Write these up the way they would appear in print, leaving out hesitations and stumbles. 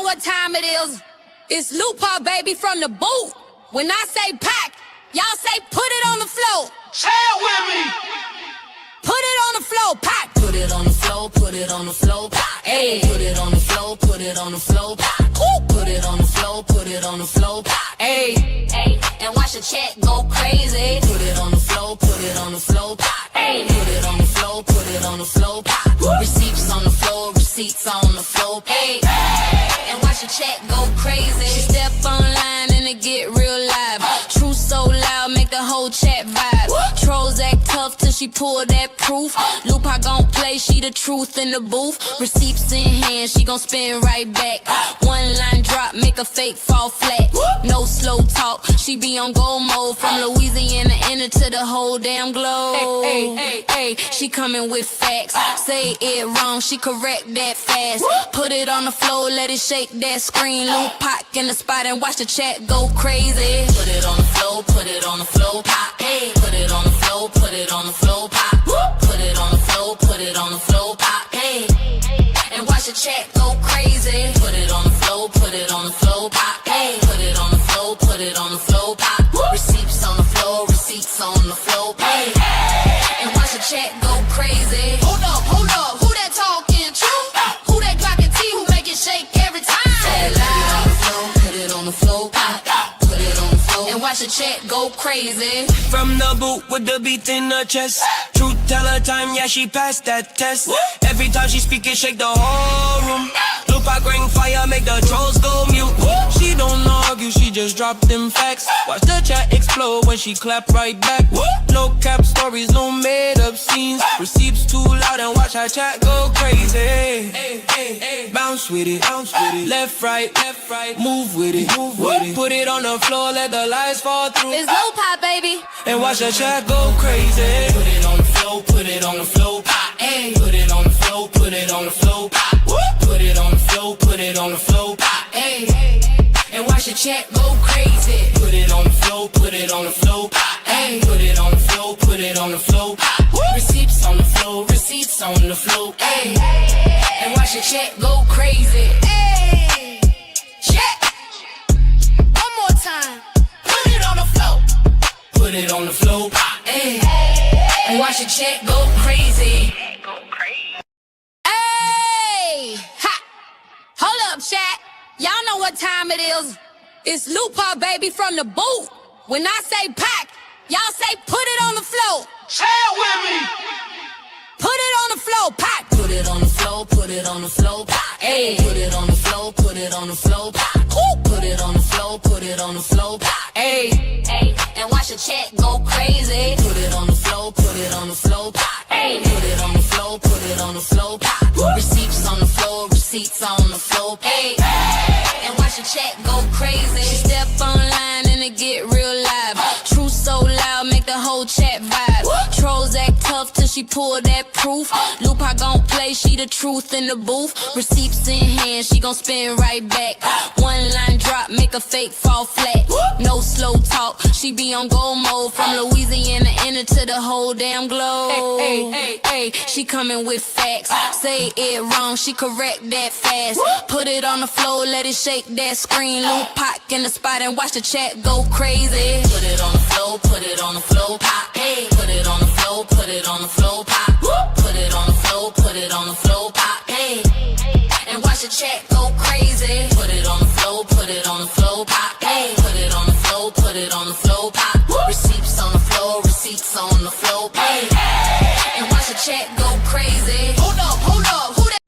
what time it is. It's Lupa, baby, from the booth. When I say pack, y'all say put it on the floor. Say it with me. Put it on the floor, pack. Put it on the floor, put it on the floor, pack. Hey, put it on the floor, put it on the floor, pack. Put it on the floor, put it on the floor, pack. Hey, hey, and watch the chat go crazy. Put it on the floor, put it on the floor, pack. Hey, put it on the floor, put it on the floor, pack. Receipts on the floor, receipts on the floor, hey, and watch the chat go crazy. She step online and it get real live. Truth so loud, make the whole chat vibe. Trolls act tough till she pull that proof. Lupa gon' play, she the truth in the booth. Receipts in hand, she gon' spin right back. One line drop, make a fake fall flat. No slow talk, she be on gold mode. From Louisiana inner to the whole damn globe. Hey, hey, hey, she coming with facts. Say it wrong, she correct that fast. Put it on the floor, let it shake that screen. Lupa in the spot and watch the chat go crazy. Put it on the floor, put it on the floor, pop. Hey, put it on the floor, put it on the floor, pop. Put it on the floor, put it on the floor, pop. Hey, and watch the chat go crazy. Put it on the floor, put it on the floor, pop. Hey, put it on the floor, put it on the floor, pop. Receipts on the floor, receipts on the floor, hey, and watch the chat go crazy. Hold up, who that talking true? Who that Glockin' T who make it shake every time? Say it loud, put it on the floor, pop. Put it on the floor, and watch the chat go crazy. From the boot with the beat in her chest. Truth teller time, yeah, she passed that test. Every time she speak it, shake the whole room. Lupa bring fire, make the trolls go mute. She don't argue, she just drop them facts. Watch the chat explode when she clap right back. No cap stories, no made up scenes. Receipts too loud and watch her chat go crazy. Bounce with it, left, right, move with it, Put it on the floor, let the lights fall through. It's Lupa, baby. And watch the chat go crazy. Put it on the floor, put it on the floor, pop. Hey, put it on the floor, put it on the floor, pop. Put it on the floor, put it on the floor, pop. Hey, and watch the chat go crazy. Put it on the floor, put it on the floor, pop. Hey, put it on the floor, put it on the floor, pop. Receipts on the floor, receipts on the floor, hey, and watch the chat go crazy. Hey, chat. One more time. Put it on the floor. Put it on the floor, pop, hey, and watch the chat go crazy. Hey, ha, hold up, chat. Y'all know what time it is. It's Lupa, baby, from the booth. When I say pack, y'all say put it on the floor. Say it with me. Put it on the floor, pack. Put it on the floor, put it on the floor, pack. Hey, put it on the floor, put it on the floor, pack. Put it on the floor, put it on the floor, pack. Hey, hey, and watch the chat go crazy. Put it on the floor, put it on the floor, pack. Hey, put it on the floor, put it on the floor, pack. Receipts on the floor, receipts on the floor, hey, and watch the chat go crazy. She step online and it get real live. Truth so loud, make the whole chat vibe. Trolls act tough till she pull that proof. Lupa gon' play, she the truth in the booth. Receipts in hand, she gon' spin right back. One line drop, make a fake fall flat. No slow talk, she be on gold mode. From Louisiana inner to the whole damn globe. Hey, she coming with facts. Say it wrong, she correct that fast. Put it on the floor, let it shake that screen. Lupa in the spot and watch the chat go crazy. Put it on the floor, put it on the floor, pop. Hey, put it on the floor, put it on the floor, pop. Put it on the floor, put it on the floor, pop. Hey, and watch the chat go crazy. Put it on the floor, put it on the floor, pop. Hey, put it on the floor, put it on the floor, pop. Receipts on the floor, receipts on the floor, hey, and watch the chat go crazy. Hold up, who that?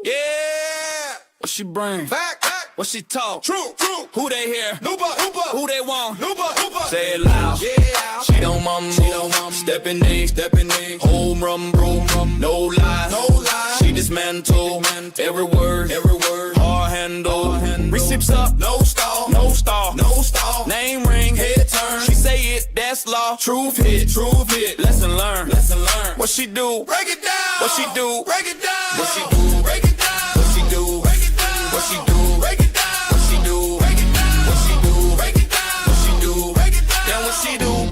Yeah. What she bring? Fact. What she talk? True. Who they hear? Lupa. Who they want? Lupa. Say it loud. Yeah. She don't mumble. Stepping in. Home run, no lie. She dismantle. Every word. Hard handle. Receipts up. No stall. Name ring. Head turn. She say it. That's law. Truth hit. Lesson learned. What she do? Break it down. What she do? Break it down. What she do? Break it down. What she do? Break it down. What she do? Break it down. What she do? Break it down. What she do? Break it down. What she do? Break it down. Then what she do?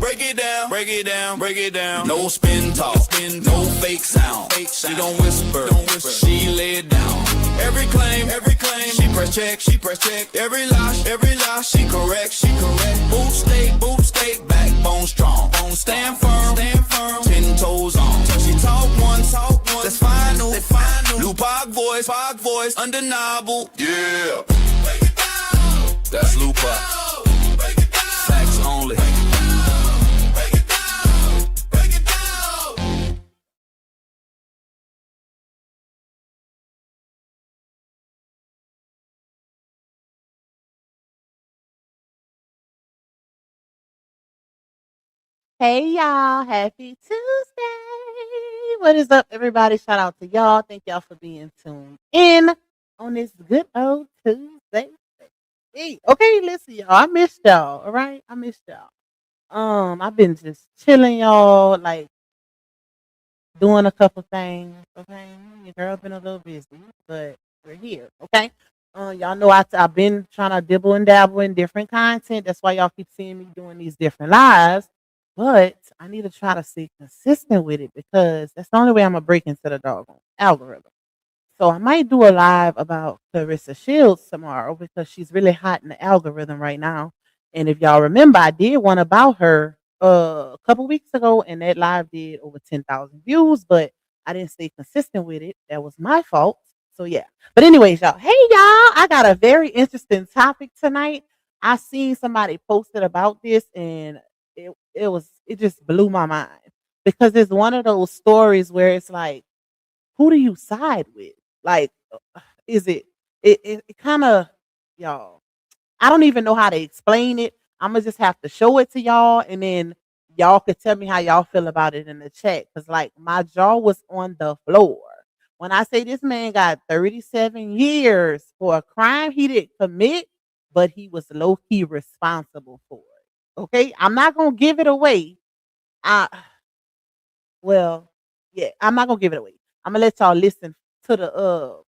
Break it down. No spin talk. No fake sound. She don't whisper. She lay it down. Every claim, she press check. Every lie, she correct. Boot state, backbone strong. Stand firm, 10 toes on. She talk one, that's final. Lupac voice, undeniable. Yeah, that's Lupac. Facts only. Hey y'all, happy Tuesday. What is up, everybody? Shout out to y'all. Thank y'all for being tuned in on this good old Tuesday. Hey, okay, listen, y'all. I missed y'all, all right? I missed y'all. I've been just chilling, y'all, like doing a couple things, okay? Your girl been a little busy, but we're here, okay? Y'all know I've been trying to dibble and dabble in different content. That's why y'all keep seeing me doing these different lives. But I need to try to stay consistent with it because that's the only way I'm gonna break into the doggone algorithm. So I might do a live about Clarissa Shields tomorrow because she's really hot in the algorithm right now. And if y'all remember, I did one about her a couple weeks ago, and that live did over 10,000 views, but I didn't stay consistent with it. That was my fault. So yeah. But anyways, y'all, hey y'all, I got a very interesting topic tonight. I seen somebody posted about this, and it just blew my mind because it's one of those stories where it's like, who do you side with? Like, is it kind of, y'all? I don't even know how to explain it. I'm gonna just have to show it to y'all, and then y'all could tell me how y'all feel about it in the chat. Cause like my jaw was on the floor when I say this man got 37 years for a crime he didn't commit, but he was low key responsible for it. Okay, I'm not gonna give it away. I well, yeah, I'm not gonna give it away. I'm gonna let y'all listen to the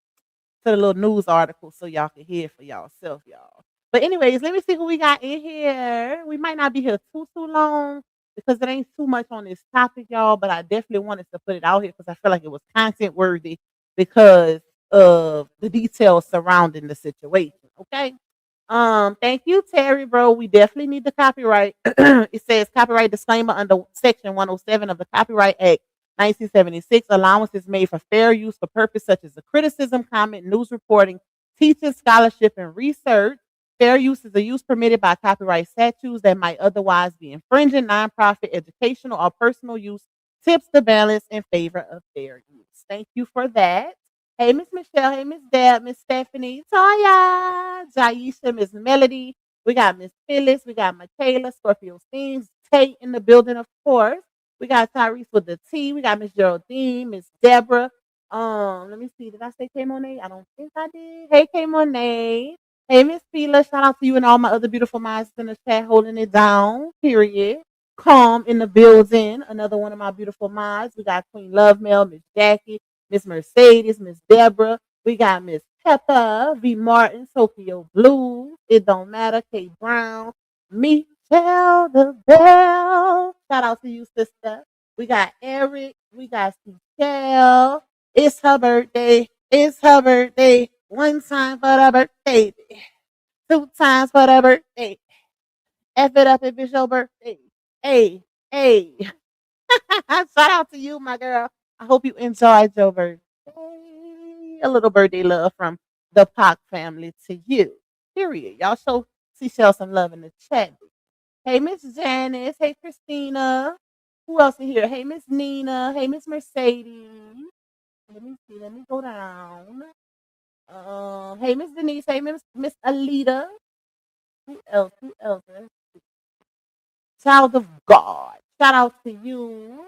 little news article so y'all can hear it for y'allself, y'all. But anyways, let me see who we got in here. We might not be here too long because it ain't too much on this topic, y'all. But I definitely wanted to put it out here because I feel like it was content worthy because of the details surrounding the situation. Okay. Thank you, Terry, bro. We definitely need the copyright. It says copyright disclaimer under section 107 of the Copyright Act 1976. Allowance is made for fair use for purpose such as the criticism, comment, news reporting, teaching, scholarship, and research. Fair use is a use permitted by copyright statutes that might otherwise be infringing. Nonprofit, educational, or personal use tips the balance in favor of fair use. Thank you for that. Hey, Miss Michelle. Hey, Miss Deb, Miss Stephanie, Toya, Jaisha, Miss Melody. We got Miss Phyllis. We got Michaela, Scorpio Themes, Tate in the building, of course. We got Tyrese with the T. We got Miss Geraldine, Miss Deborah. Let me see. Did I say K Monet? I don't think I did. Hey, K Monet. Hey, Miss Fila. Shout out to you and all my other beautiful minds in the chat holding it down. Period. Calm in the building. Another one of my beautiful minds. We got Queen Love Mail, Miss Jackie, Miss Mercedes, Miss Deborah. We got Miss Peppa, V. Martin, Tokyo Blues. It don't matter. K Brown. Me, Tell the bell. Shout out to you, sister. We got Eric. We got Michelle. It's her birthday. It's her birthday. One time for the birthday. Two times for the birthday. F it up if it's your birthday. Hey, hey. Shout out to you, my girl. I hope you enjoyed your birthday. A little birthday love from the Pac family to you. Period. Y'all show Seashell some love in the chat. Hey, Miss Janice. Hey, Christina. Who else in here? Hey, Miss Nina. Hey, Miss Mercedes. Let me see. Let me go down. Hey, Miss Denise. Hey, Miss Alita. Who else? Who else? Child of God. Shout out to you.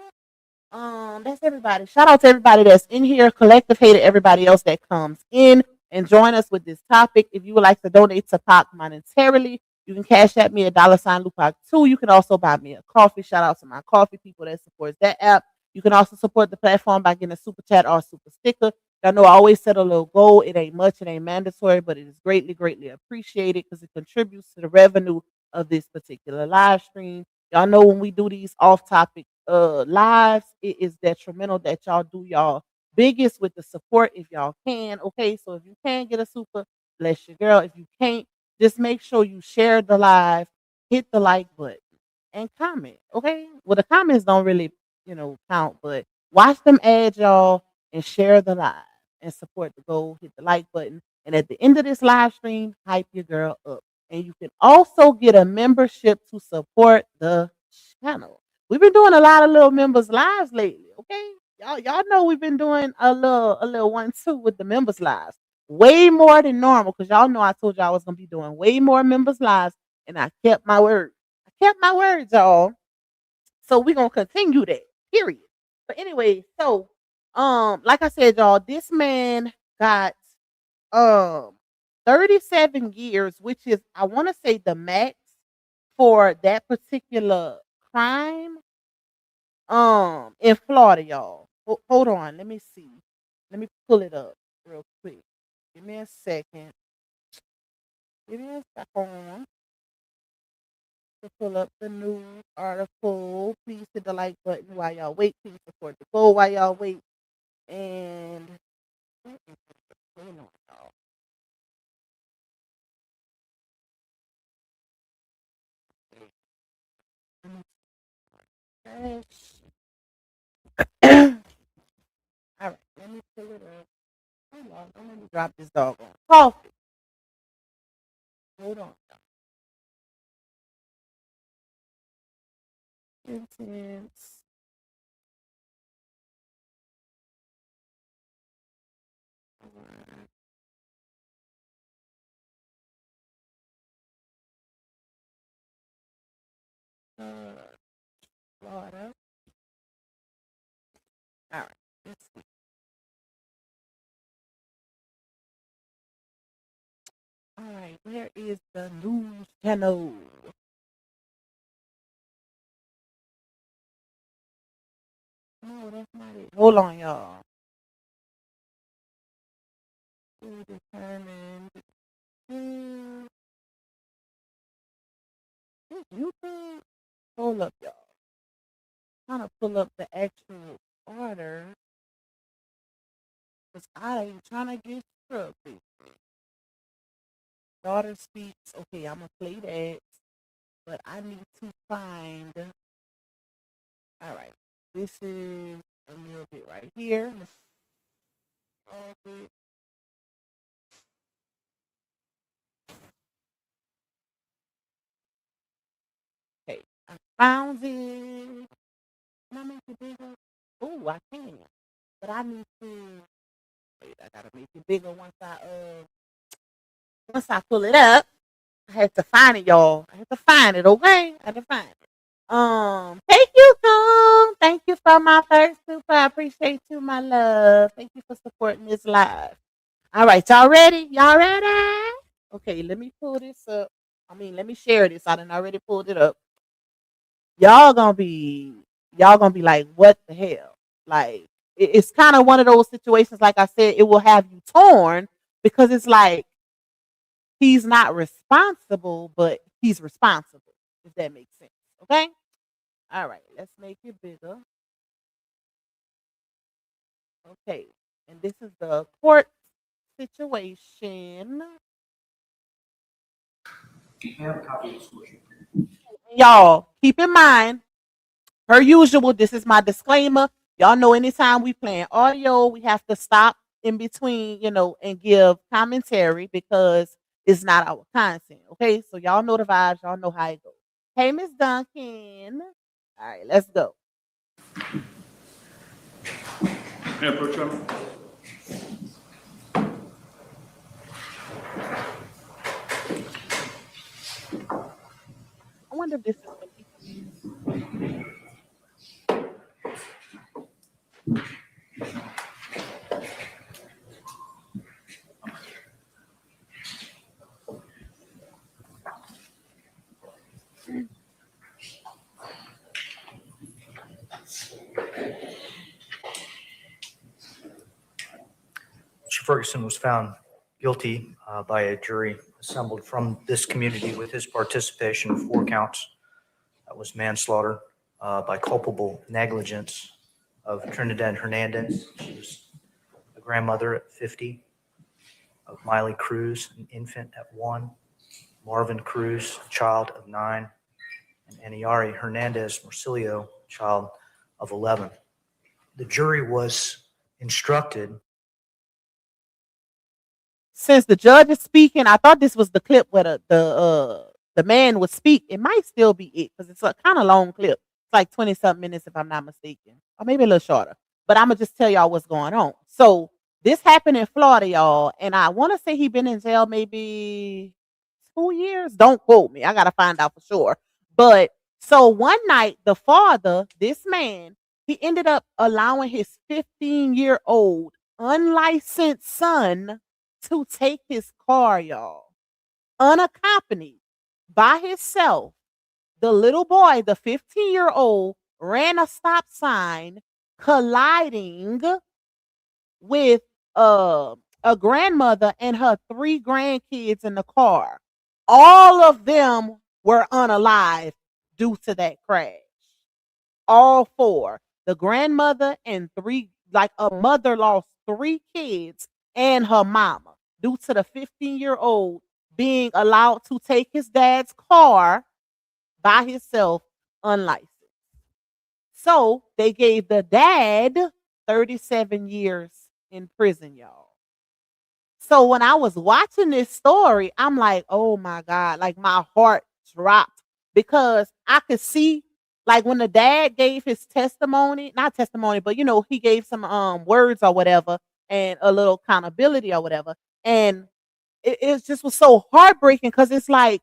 That's everybody. Shout out to everybody that's in here. Collective hate to everybody else that comes in and join us with this topic. If you would like to donate to Pac monetarily, you can cash at me a $sign Lupac2. You can also buy me a coffee. Shout out to my coffee people that supports that app. You can also support the platform by getting a super chat or a super sticker. I know I always set a little goal. It ain't much, it ain't mandatory, but it is greatly, greatly appreciated because it contributes to the revenue of this particular live stream. Y'all know when we do these off-topic lives, it is detrimental that y'all do y'all biggest with the support if y'all can. Okay, so if you can get a super, bless your girl. If you can't, just make sure you share the live, hit the like button, and comment. Okay, well the comments don't really count, but watch them ads, y'all, and share the live and support the goal. Hit the like button, and at the end of this live stream, hype your girl up. And you can also get a membership to support the channel. We've been doing a lot of little members lives lately. Okay, y'all know we've been doing a little 1-2 with the members lives, way more than normal, because y'all know I told y'all I was gonna be doing way more members lives, and I kept my word. I kept my word, y'all. So we're gonna continue that. Period. But anyway, so like I said, y'all, this man got um 37 years, which is, I want to say, the max for that particular crime in Florida, y'all. Hold on, let me see. Let me pull it up real quick. Give me a second. Give me a second to pull up the news article. Please hit the like button while y'all wait. Please support the goal while y'all wait. And what is going on, y'all? All right, let me pull it up. Hold on, don't let me drop this doggone coffee. Hold on. Intense. Florida. All right, let's see. All right, where is the news channel? No, that's not it. Hold on, y'all. Who determined? YouTube? Hold up, y'all. Trying to pull up the actual order, because I ain't trying to get struck. Daughter speaks. Okay, I'm gonna play that, but I need to find. All right, this is a little bit right here. Okay, I found it. Can I make it bigger? Oh, I can, but I need to. Wait, I gotta make it bigger once I pull it up. I had to find it, y'all. I had to find it. Okay, I had to find it. Thank you, Tom. Thank you for my first super. I appreciate you, my love. Thank you for supporting this live. All right, y'all ready? Y'all ready? Okay, let me pull this up. Let me share this. I done already pulled it up. Y'all gonna be like, what the hell? Like, it's kind of one of those situations. Like I said, it will have you torn, because it's like he's not responsible, but he's responsible. If that makes sense. Okay. All right, let's make it bigger. Okay, and this is the court situation. Y'all, keep in mind, per usual, this is my disclaimer. Y'all know anytime we playing audio, we have to stop in between, and give commentary, because it's not our content. Okay, so y'all know the vibes. Y'all know how it goes. Hey, Miss Duncan. All right, let's go. Yeah, Pro Chairman. I wonder if this is what people. Mr. Ferguson was found guilty by a jury assembled from this community with his participation of 4 counts. That was manslaughter by culpable negligence of Trinidad Hernandez. She was grandmother at 50, of Miley Cruz, an infant at 1, Marvin Cruz, a child of 9, and Aniari Hernandez Marcilio, a child of 11. The jury was instructed. Since the judge is speaking, I thought this was the clip where the man would speak. It might still be it because it's a kind of long clip. It's like 20-something minutes if I'm not mistaken, or maybe a little shorter. But I'm gonna just tell y'all what's going on. So this happened in Florida, y'all, and I want to say he been in jail maybe 2 years. Don't quote me. I gotta find out for sure. But so one night, the father, this man, he ended up allowing his 15-year-old unlicensed son to take his car, y'all, unaccompanied by himself. The little boy, the 15-year-old, ran a stop sign, colliding with a grandmother and her 3 grandkids in the car. All of them were unalive due to that crash. All 4. The grandmother and 3, like a mother lost 3 kids and her mama due to the 15-year-old being allowed to take his dad's car by himself unlicensed. So they gave the dad 37 years in prison, y'all. So when I was watching this story, I'm like, oh my God, like my heart dropped because I could see, like when the dad gave his testimony, not testimony, but he gave some words or whatever and a little accountability or whatever. And it just was so heartbreaking because it's like,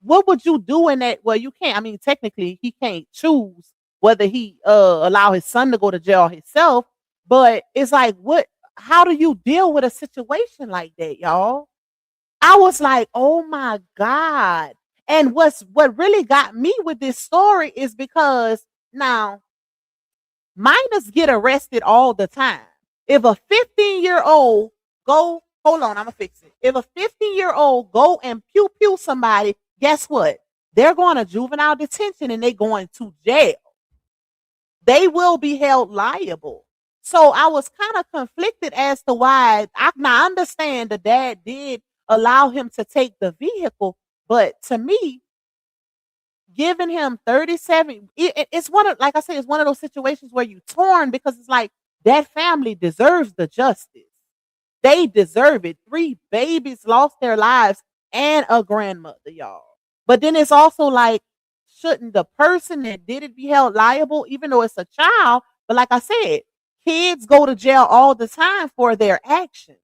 what would you do in that? Well, you can't. I mean, technically, he can't choose whether he allow his son to go to jail himself. But it's like, how do you deal with a situation like that, y'all? I was like, oh my God. And what really got me with this story is because now minors get arrested all the time. If a 15-year-old hold on, I'm gonna fix it. If a 15-year-old go and pew pew somebody, guess what? They're going to juvenile detention and they're going to jail. They will be held liable. So I was kind of conflicted as to why. I understand the dad did allow him to take the vehicle, but to me, giving him 37, it's like I said, it's one of those situations where you torn because it's like that family deserves the justice. They deserve it. 3 babies lost their lives and a grandmother, y'all. But then it's also like, shouldn't the person that did it be held liable, even though it's a child? But like I said, kids go to jail all the time for their actions.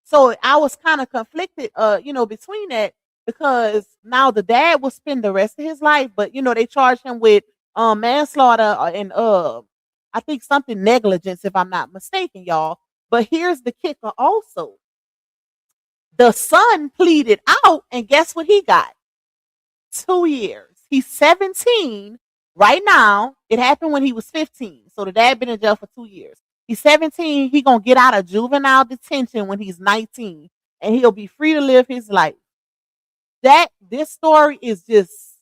So I was kind of conflicted, between that because now the dad will spend the rest of his life, but they charge him with manslaughter and I think something negligence, if I'm not mistaken, y'all. But here's the kicker also. The son pleaded out, and guess what he got? 2 years. He's 17 right now. It happened when he was 15. So the dad been in jail for 2 years. He's 17. He gonna get out of juvenile detention when he's 19, and he'll be free to live his life. This story is just,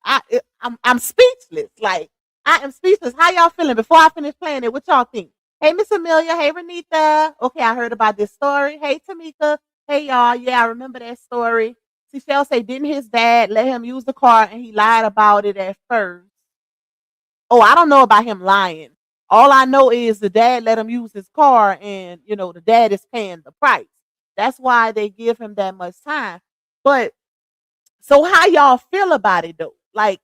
I'm speechless. Like, I am speechless. How y'all feeling? Before I finish playing it, what y'all think? Hey, Miss Amelia. Hey, Renita. Okay, I heard about this story. Hey, Tamika. Hey, y'all. Yeah, I remember that story. Shell say, didn't his dad let him use the car and he lied about it at first? Oh, I don't know about him lying. All I know is the dad let him use his car and, the dad is paying the price. That's why they give him that much time. But so how y'all feel about it though? Like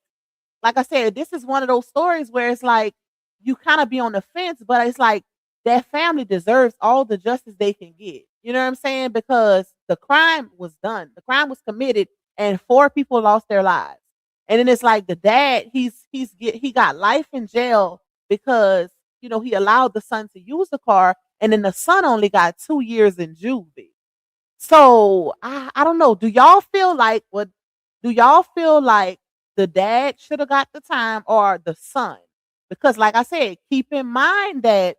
I said, this is one of those stories where it's like you kind of be on the fence, but it's like that family deserves all the justice they can get. You know what I'm saying? Because the crime was done. The crime was committed and 4 people lost their lives. And then it's like the dad, he got life in jail because, he allowed the son to use the car. And then the son only got 2 years in juvie. So I don't know. Do y'all feel like the dad should have got the time or the son? Because like I said, keep in mind that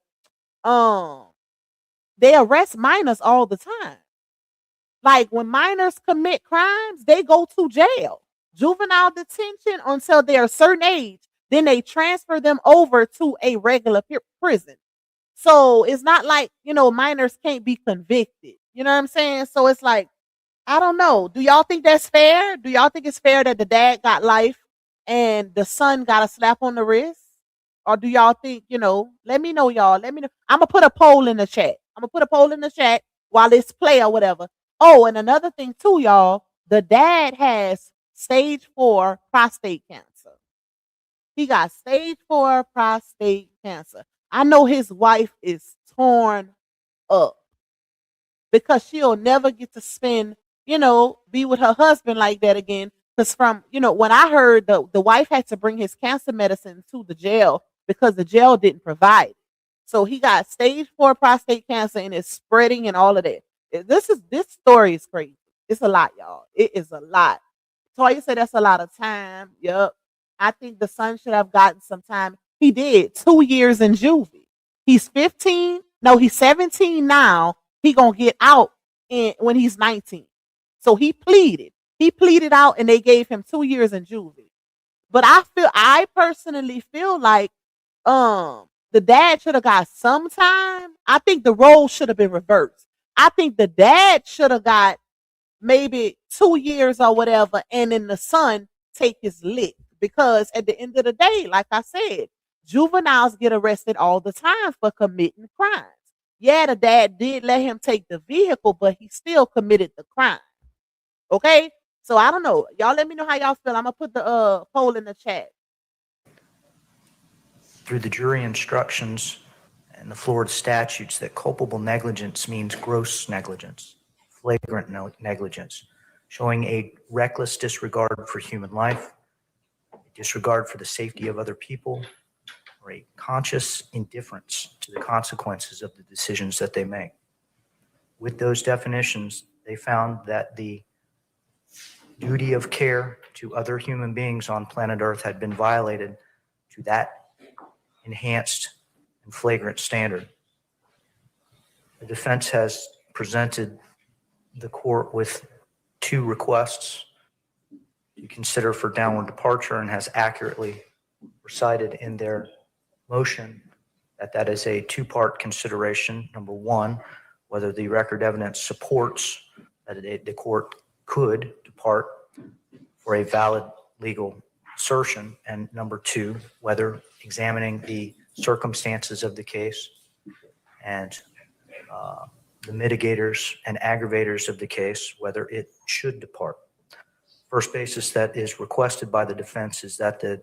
they arrest minors all the time. Like when minors commit crimes, they go to jail, juvenile detention until they're a certain age. Then they transfer them over to a regular prison. So it's not like, minors can't be convicted. You know what I'm saying? So it's like, I don't know. Do y'all think that's fair? Do y'all think it's fair that the dad got life and the son got a slap on the wrist? Or do y'all think, let me know, y'all. Let me know. I'm going to put a poll in the chat. I'm going to put a poll in the chat while it's play or whatever. Oh, and another thing too, y'all. The dad has stage 4 prostate cancer. He got stage 4 prostate cancer. I know his wife is torn up because she'll never get to spend, be with her husband like that again. Because when I heard the wife had to bring his cancer medicine to the jail because the jail didn't provide it. So he got stage 4 prostate cancer and it's spreading and all of that. This story is crazy. It's a lot, y'all. It is a lot. Toya said that's a lot of time. Yep. I think the son should have gotten some time. He did 2 years in juvie. He's 15. No, he's 17 now. He gonna get out when he's 19. So he pleaded. He pleaded out, and they gave him 2 years in juvie. But I personally feel like the dad should have got some time. I think the role should have been reversed. I think the dad should have got maybe 2 years or whatever, and then the son take his lick. Because at the end of the day, like I said, juveniles get arrested all the time for committing crimes. Yeah, the dad did let him take the vehicle, but he still committed the crime. Okay? So I don't know. Y'all let me know how y'all feel. I'm going to put the poll in the chat. Through the jury instructions and the Florida statutes that culpable negligence means gross negligence, flagrant negligence, showing a reckless disregard for human life, a disregard for the safety of other people, or a conscious indifference to the consequences of the decisions that they make. With those definitions, they found that the duty of care to other human beings on planet Earth had been violated to that enhanced and flagrant standard. The defense has presented the court with 2 requests to consider for downward departure and has accurately recited in their motion that is a 2-part consideration. Number 1, whether the record evidence supports that the court could depart for a valid legal assertion, and number 2, whether examining the circumstances of the case and the mitigators and aggravators of the case, whether it should depart. First basis that is requested by the defense is that the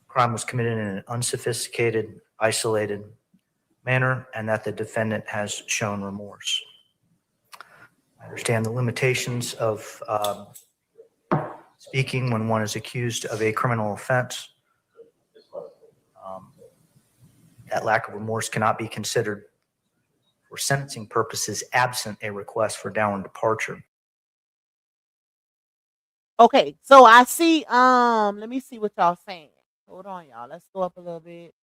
crime was committed in an unsophisticated, isolated manner, and that the defendant has shown remorse. I understand the limitations of speaking when one is accused of a criminal offense. That lack of remorse cannot be considered for sentencing purposes absent a request for downward departure. Okay, so I see, let me see what y'all saying. Hold on, y'all. Let's go up a little bit.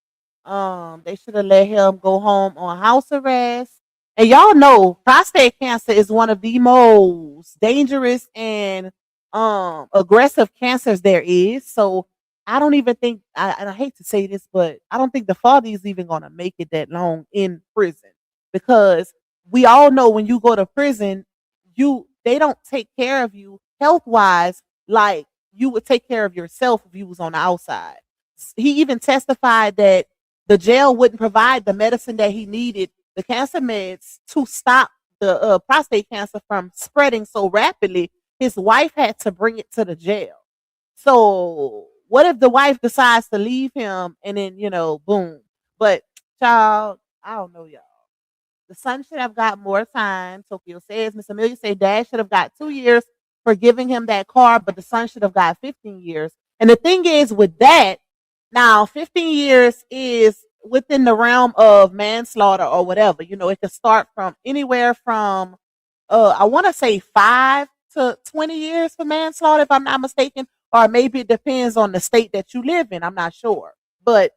They should have let him go home on house arrest. And y'all know prostate cancer is one of the most dangerous and aggressive cancers there is. So I don't even think, and I hate to say this, but I don't think the father is even going to make it that long in prison, because we all know when you go to prison, they don't take care of you health wise like you would take care of yourself if you was on the outside. He even testified that the jail wouldn't provide the medicine that he needed, the cancer meds, to stop the prostate cancer from spreading so rapidly. His wife had to bring it to the jail. So what if the wife decides to leave him and then, boom. But child, I don't know, y'all. The son should have got more time. Tokyo says, Miss Amelia said dad should have got 2 years for giving him that car, but the son should have got 15 years. And the thing is with that, now 15 years is within the realm of manslaughter or whatever. It could start from anywhere from, I want to say 5 to 20 years for manslaughter, if I'm not mistaken, or maybe it depends on the state that you live in. I'm not sure, but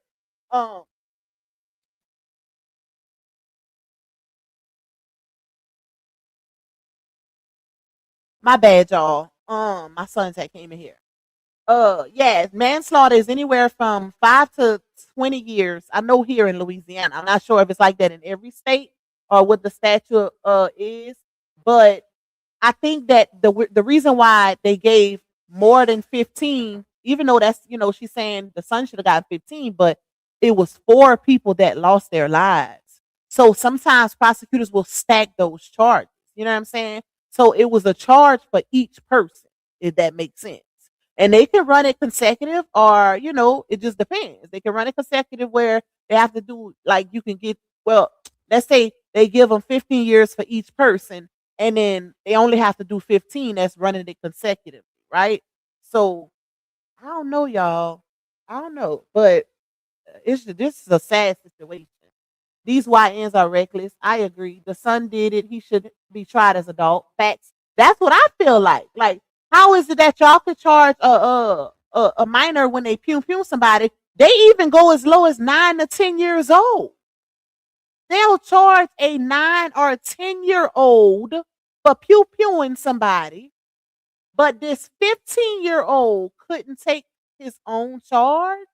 my bad, y'all. My sons had came in here. Yes, manslaughter is anywhere from 5 to 20 years. I know here in Louisiana. I'm not sure if it's like that in every state or what the statute is, but I think that the reason why they gave more than 15, even though that's, she's saying the son should have got 15, but it was 4 people that lost their lives. So sometimes prosecutors will stack those charges. You know what I'm saying? So it was a charge for each person, if that makes sense. And they can run it consecutive, or it just depends. They can run it consecutive where they have to do, like, you can get, well, let's say they give them 15 years for each person, and then they only have to do 15 that's running it consecutively, right? So I don't know, y'all. I don't know, but this is a sad situation. These YNs are reckless. I agree. The son did it. He should be tried as adult. Facts. That's what I feel like. Like, how is it that y'all could charge a minor when they pew somebody? They even go as low as 9 to 10 years old. They'll charge a 9 or a 10-year-old for pewing somebody, but this 15-year-old couldn't take his own charge.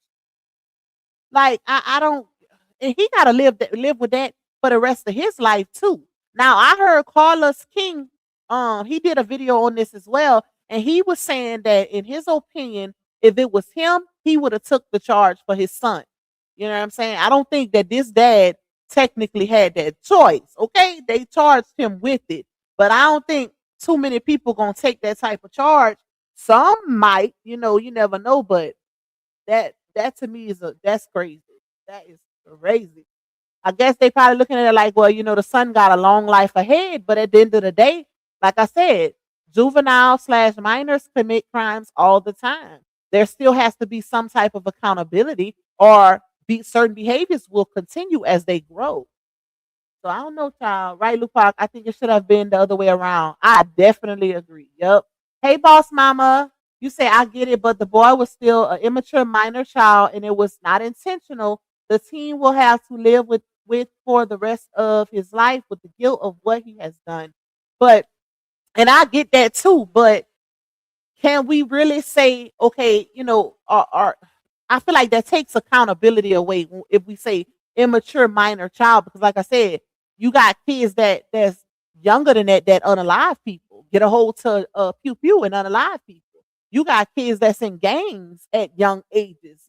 Like, I don't, and he gotta live with that for the rest of his life too. Now I heard Carlos King, he did a video on this as well, and he was saying that in his opinion, if it was him, he would have took the charge for his son. You know what I'm saying? I don't think that this dad technically had that choice. Okay, they charged him with it, but I don't think too many people gonna take that type of charge. Some might, you never know, but that to me that's crazy. That is crazy. I guess they probably looking at it like, well, the son got a long life ahead, but at the end of the day, like I said, juvenile/minors commit crimes all the time. There still has to be some type of accountability, or certain behaviors will continue as they grow. So I don't know, child. Right, Lupac? I think it should have been the other way around. I definitely agree. Yep. Hey, boss mama. You say I get it, but the boy was still an immature minor child and it was not intentional. The teen will have to live with for the rest of his life with the guilt of what he has done. But, and I get that too, but can we really say, okay, I feel like that takes accountability away if we say immature minor child, because like I said, you got kids that's younger than that unalive people get a hold to pew and unalive people. You got kids that's in gangs at young ages,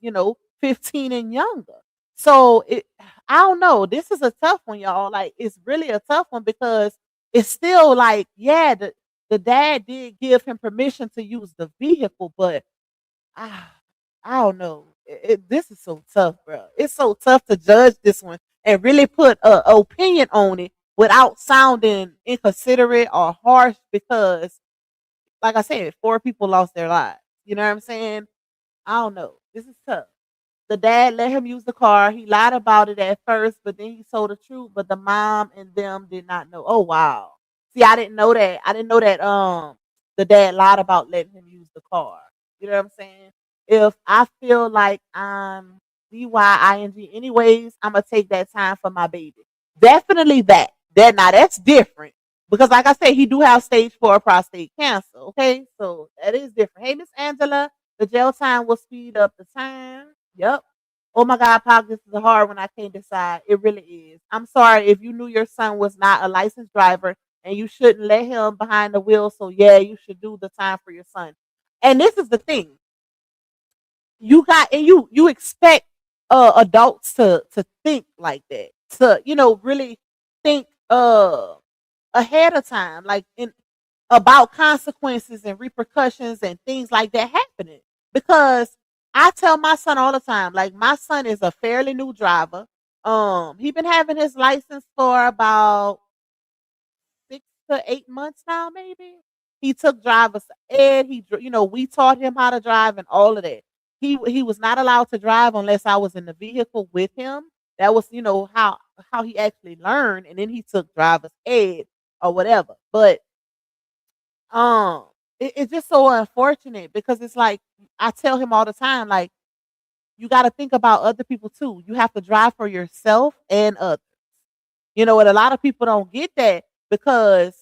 15 and younger. So I don't know. This is a tough one, y'all. Like, it's really a tough one because it's still like, yeah, the dad did give him permission to use the vehicle, but I don't know. This is so tough, bro. It's so tough to judge this one and really put an opinion on it without sounding inconsiderate or harsh, because, like I said, 4 people lost their lives. You know what I'm saying? I don't know. This is tough. The dad let him use the car. He lied about it at first, but then he told the truth. But the mom and them did not know. Oh wow. See, I didn't know that. I didn't know that the dad lied about letting him use the car. You know what I'm saying? If I feel like I'm DYING anyways, I'm gonna take that time for my baby. Definitely that. That's different. Because like I said, he do have stage 4 prostate cancer. Okay, so that is different. Hey, Miss Angela, the jail time will speed up the time. Yep. Oh my God, Pac, this is a hard one. I can't decide. It really is. I'm sorry if you knew your son was not a licensed driver and you shouldn't let him behind the wheel. So yeah, you should do the time for your son. And this is the thing. You expect adults to think like that. To really think ahead of time, like about consequences and repercussions and things like that happening. Because I tell my son all the time, like, my son is a fairly new driver. He been having his license for about 6 to 8 months now, maybe. He took driver's ed. We taught him how to drive and all of that. He was not allowed to drive unless I was in the vehicle with him. That was, how he actually learned, and then he took driver's ed or whatever. But it's just so unfortunate because it's like I tell him all the time, like, you got to think about other people too. You have to drive for yourself and others. And a lot of people don't get that because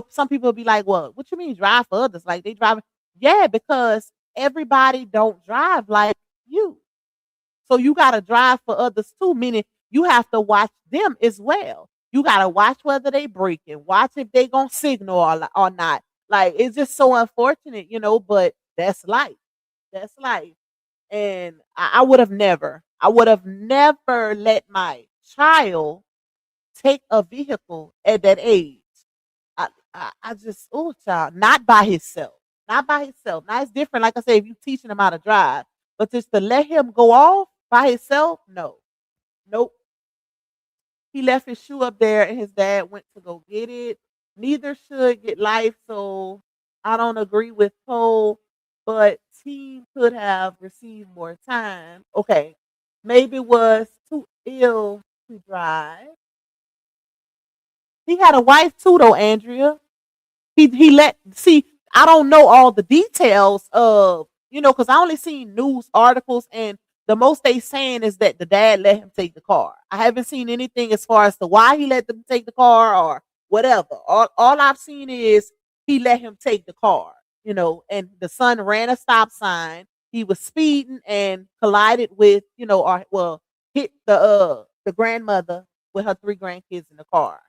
some people be like, well, what you mean drive for others? Like, they drive. Yeah, because everybody don't drive like you. So you gotta drive for others too, meaning you have to watch them as well. You gotta watch whether they braking, watch if they gonna signal or not. Like it's just so unfortunate, but that's life. That's life. And I would have never let my child take a vehicle at that age. I just, oh, child, not by himself. Not by himself. Now it's different. Like I say, if you teaching him how to drive, but just to let him go off by himself, no. Nope. He left his shoe up there and his dad went to go get it. Neither should get life, so I don't agree with Cole, but he could have received more time. Okay. Maybe was too ill to drive. He had a wife too, though, Andrea. I don't know all the details of, because I only seen news articles, and the most they saying is that the dad let him take the car. I haven't seen anything as far as to why he let them take the car or whatever. All I've seen is he let him take the car, and the son ran a stop sign. He was speeding and collided with, hit the grandmother with her 3 grandkids in the car.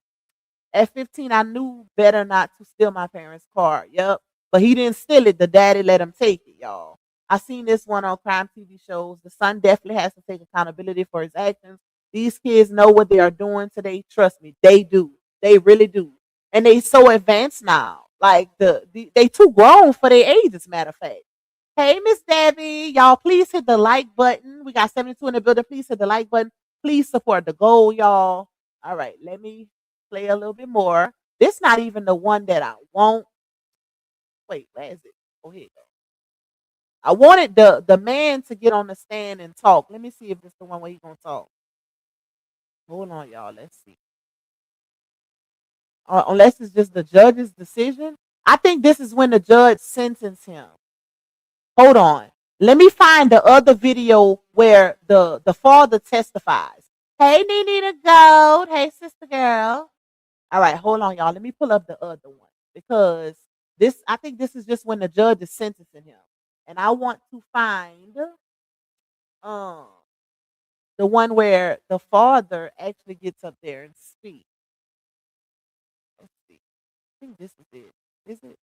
At 15, I knew better not to steal my parents' car. Yep. But he didn't steal it. The daddy let him take it, y'all. I seen this one on crime TV shows. The son definitely has to take accountability for his actions. These kids know what they are doing today. Trust me, they do. They really do. And they so advanced now. Like they too grown for their age, as a matter of fact. Hey, Miss Debbie, y'all, please hit the like button. We got 72 in the building. Please hit the like button. Please support the goal, y'all. All right, let me play a little bit more. This not even the one that I want. Wait, where is it? Oh, here you go. I wanted the man to get on the stand and talk. Let me see if this is the one where he's gonna talk. Hold on, y'all. Let's see. Unless it's just the judge's decision. I think this is when the judge sentenced him. Hold on. Let me find the other video where the father testifies. Hey, Nene the Goat. Hey, sister girl. All right, hold on, y'all. Let me pull up the other one because I think this is just when the judge is sentencing him. And I want to find the one where the father actually gets up there and speaks. Let's see. I think this is it. Is it?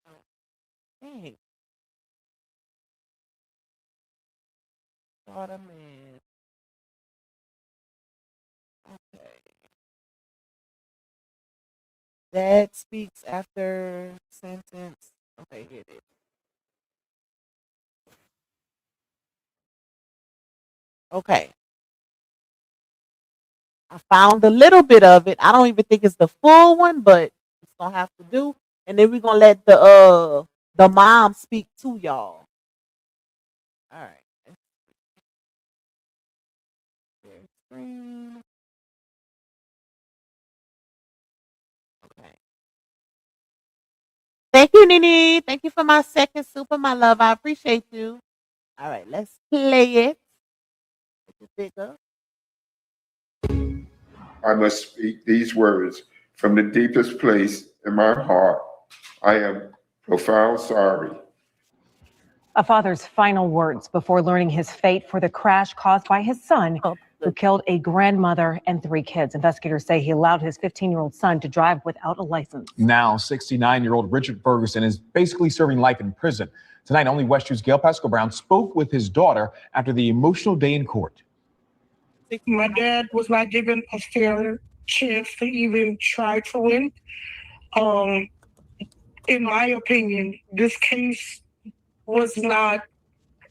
Oh, dang. Daughter man. Okay. Dad speaks after sentence. Okay, here it is. Okay. I found a little bit of it. I don't even think it's the full one, but it's gonna have to do. And then we're gonna let the mom speak to y'all. All right. Share screen. Okay. Thank you, Nene. Thank you for my second super, my love. I appreciate you. All right, let's play it. Make it bigger. I must speak these words from the deepest place in my heart. I am profound sorry. A father's final words before learning his fate for the crash caused by his son, who killed a grandmother and 3 kids. Investigators say he allowed his 15-year-old son to drive without a license. Now, 69-year-old Richard Ferguson is basically serving life in prison. Tonight, only West 2's Gail Pascal Brown spoke with his daughter after the emotional day in court. My dad was not given a fair chance to even try to win. In my opinion, this case was not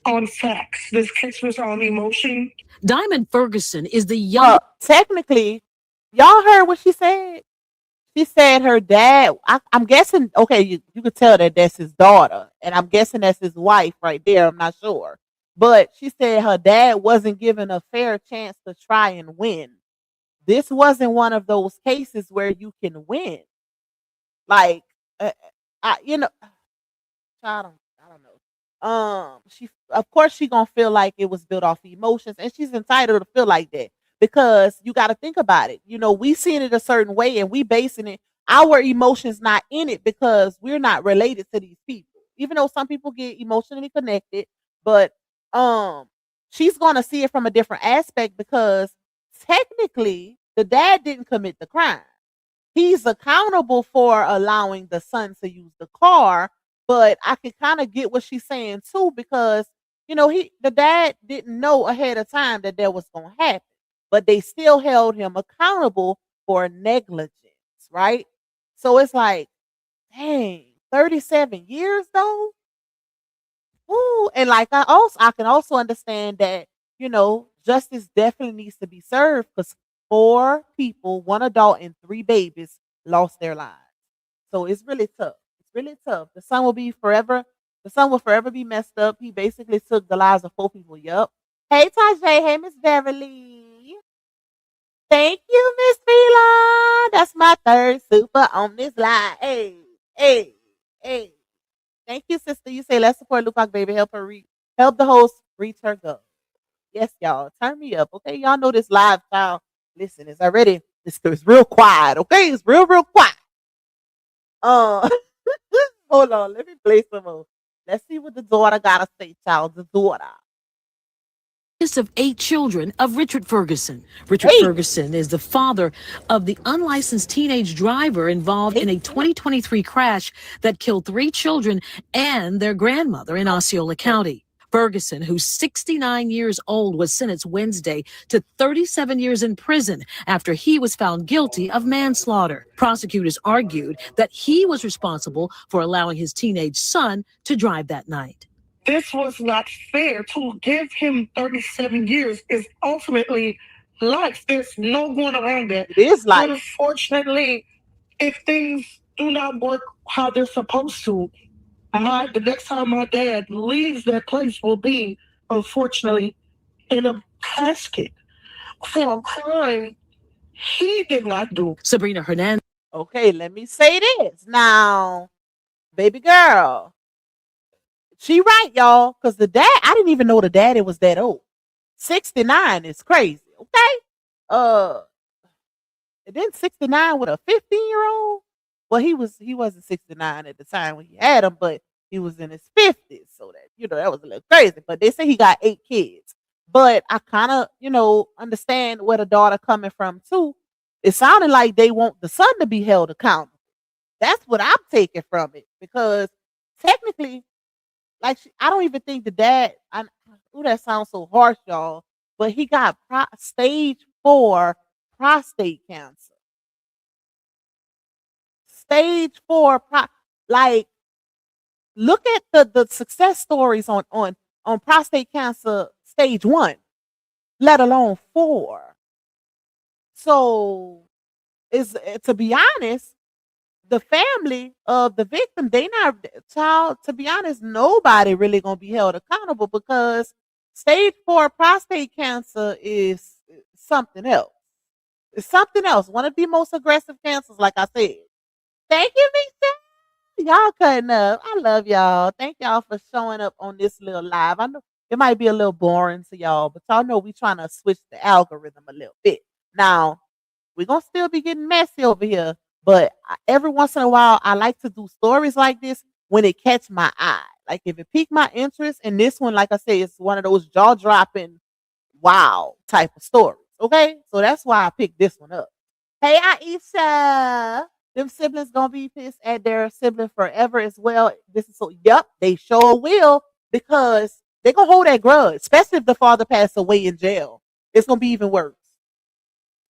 on facts. This case was on emotion. Diamond Ferguson is the young. Technically, y'all heard what she said. She said her dad. I'm guessing. Okay, you could tell that that's his daughter, and I'm guessing that's his wife right there. I'm not sure. But she said her dad wasn't given a fair chance to try and win. This wasn't one of those cases where you can win. Like, I don't know. She, of course, she gonna feel like it was built off emotions, and she's entitled to feel like that because you got to think about it. We seen it a certain way, and we basing it. our emotions not in it because we're not related to these people. Even though some people get emotionally connected, but she's gonna see it from a different aspect because technically the dad didn't commit the crime. He's accountable for allowing the son to use the car, but I can kind of get what she's saying too because the dad didn't know ahead of time that was gonna happen, but they still held him accountable for negligence, right? So it's like, dang, 37 years though. Ooh, and like I can also understand that, justice definitely needs to be served because 4 people, 1 adult and 3 babies lost their lives. So it's really tough. It's really tough. The son will forever be messed up. He basically took the lives of 4 people. Yup. Hey Tajay, hey Miss Beverly. Thank you, Miss Fila. That's my 3rd super on this line. Hey, hey, hey. Thank you, sister. You say let's support Lupac baby. Help the host reach her goal. Yes, y'all. Turn me up. Okay. Y'all know this live style. Listen, it's real quiet. Okay. It's real quiet. Hold on. Let me play some more. Let's see what the daughter gotta say, child. The daughter. Of 8 children of Richard Ferguson. Richard Ferguson is the father of the unlicensed teenage driver involved in a 2023 crash that killed 3 children and their grandmother in Osceola County. Ferguson, who's 69 years old, was sentenced Wednesday to 37 years in prison after he was found guilty of manslaughter. Prosecutors argued that he was responsible for allowing his teenage son to drive that night. This was not fair. To give him 37 years is ultimately life. There's no going around that. It is life. Unfortunately, if things do not work how they're supposed to, the next time my dad leaves that place will be, unfortunately, in a casket for a crime he did not do. Sabrina Hernandez. Okay, let me say this. Now, baby girl. She right, y'all, because the dad, I didn't even know the daddy was that old. 69 is crazy, okay? And then 69 with a 15-year-old. Well, he wasn't 69 at the time when he had him, but he was in his 50s, so that that was a little crazy. But they say he got 8 kids. But I kind of understand where the daughter coming from too. It sounded like they want the son to be held accountable. That's what I'm taking from it because technically. Like, I don't even think the dad, that sounds so harsh, y'all, but he got stage 4 prostate cancer. Stage 4, look at the success stories on prostate cancer stage 1, let alone 4. So, to be honest, the family of the victim, to be honest, nobody really gonna be held accountable because stage 4 prostate cancer is something else. It's something else. One of the most aggressive cancers, like I said. Thank you, Michelle. Y'all cutting up. I love y'all. Thank y'all for showing up on this little live. I know it might be a little boring to y'all, but y'all know we trying to switch the algorithm a little bit. Now, we're gonna still be getting messy over here. But every once in a while, I like to do stories like this when it catch my eye. Like if it piqued my interest, and this one, like I say, it's one of those jaw-dropping, wow type of stories. Okay, so that's why I picked this one up. Hey, Aisha, them siblings gonna be pissed at their sibling forever as well. Yep, they sure will because they gonna hold that grudge, especially if the father passed away in jail. It's gonna be even worse.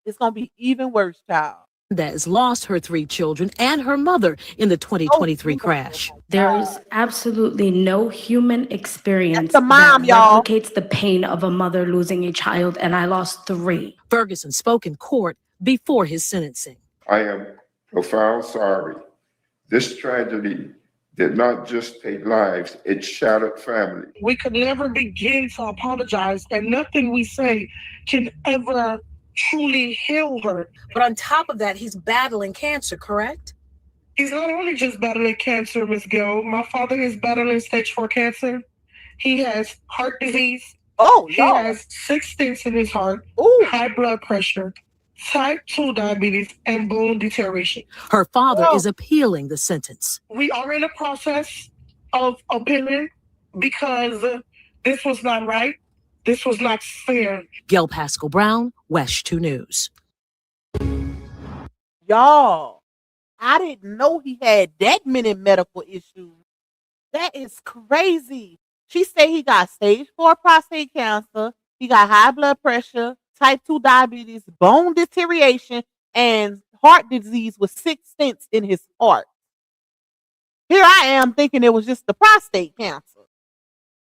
It's gonna be even worse, child. Has lost her 3 children and her mother in the 2023 crash. There is absolutely no human experience that replicates the pain of a mother losing a child, and I lost 3. Ferguson spoke in court before his sentencing. I am profoundly sorry. This tragedy did not just take lives, it shattered families. We could never begin to apologize, and nothing we say can ever truly heal her. But on top of that, he's battling cancer, correct? He's not only just battling cancer, Miss Gill. My father is battling stage 4 cancer. He has heart disease. Oh, he has 6 stents in his heart. High blood pressure. type 2 diabetes, and bone deterioration. Her father Oh, is appealing the sentence. We are in the process of appealing because this was not right. This was not fair. Gail Pascal Brown, West 2 News. y'all, I didn't know he had that many medical issues. That is crazy. She said he got stage 4 prostate cancer, he got high blood pressure, type 2 diabetes, bone deterioration, and heart disease with 6 stents in his heart. Here I am thinking it was just the prostate cancer.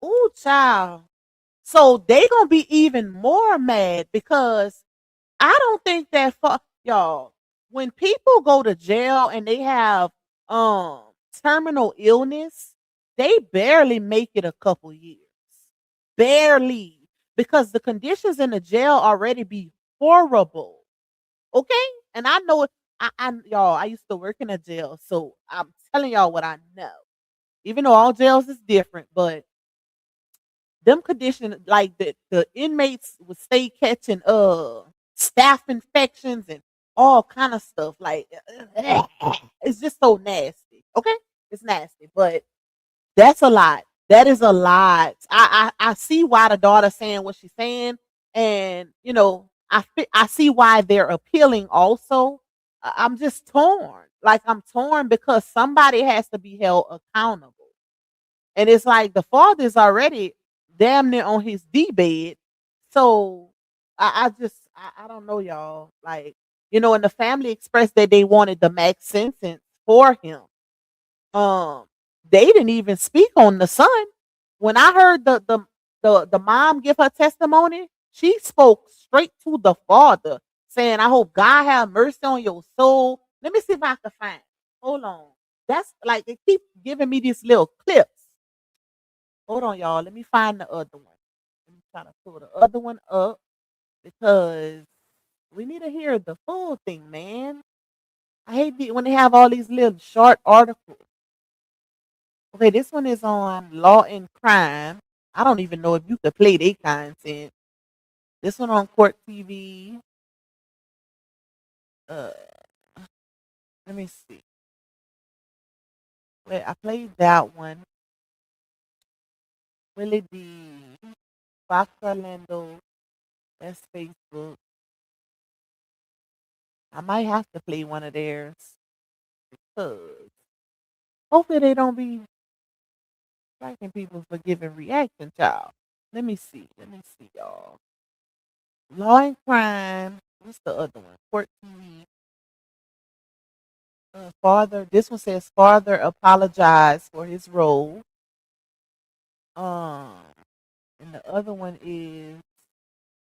Ooh, child. So they gonna be even more mad because I don't think that y'all, when people go to jail and they have terminal illness, they barely make it a couple years. Barely. Because the conditions in the jail already be horrible. Okay? And I know it, y'all, I used to work in a jail, so I'm telling y'all what I know. Even though all jails is different, but them conditions, like the inmates would stay catching staph infections and all kind of stuff. Like it's just so nasty. Okay, it's nasty, but that's a lot. That is a lot. I see why the daughter's saying what she's saying, and you know I see why they're appealing. Also, I'm just torn. Like I'm torn because somebody has to be held accountable. And it's like the father is already damn near on his D-bed. So I don't know, y'all. Like, you know, and the family expressed that they wanted the max sentence for him. Um, they didn't even speak on the son. When I heard the mom give her testimony, she spoke straight to the father, saying, I hope God have mercy on your soul. Let me see if I can find it. Hold on. That's like they keep giving me these little clips. Hold on, y'all. Let me find the other one. Let me try to pull the other one up because we need to hear the full thing, man. I hate when they have all these little short articles. Okay, this one is on Law and Crime. I don't even know if you could play their content. This one on Court TV. Let me see. Wait, I played that one. Willie D. Fox Orlando. That's Facebook. I might have to play one of theirs because hopefully they don't be striking people for giving reaction, child. Let me see. Let me see, y'all. Law and Crime. What's the other one? 14. Father. This one says father apologized for his role. And the other one is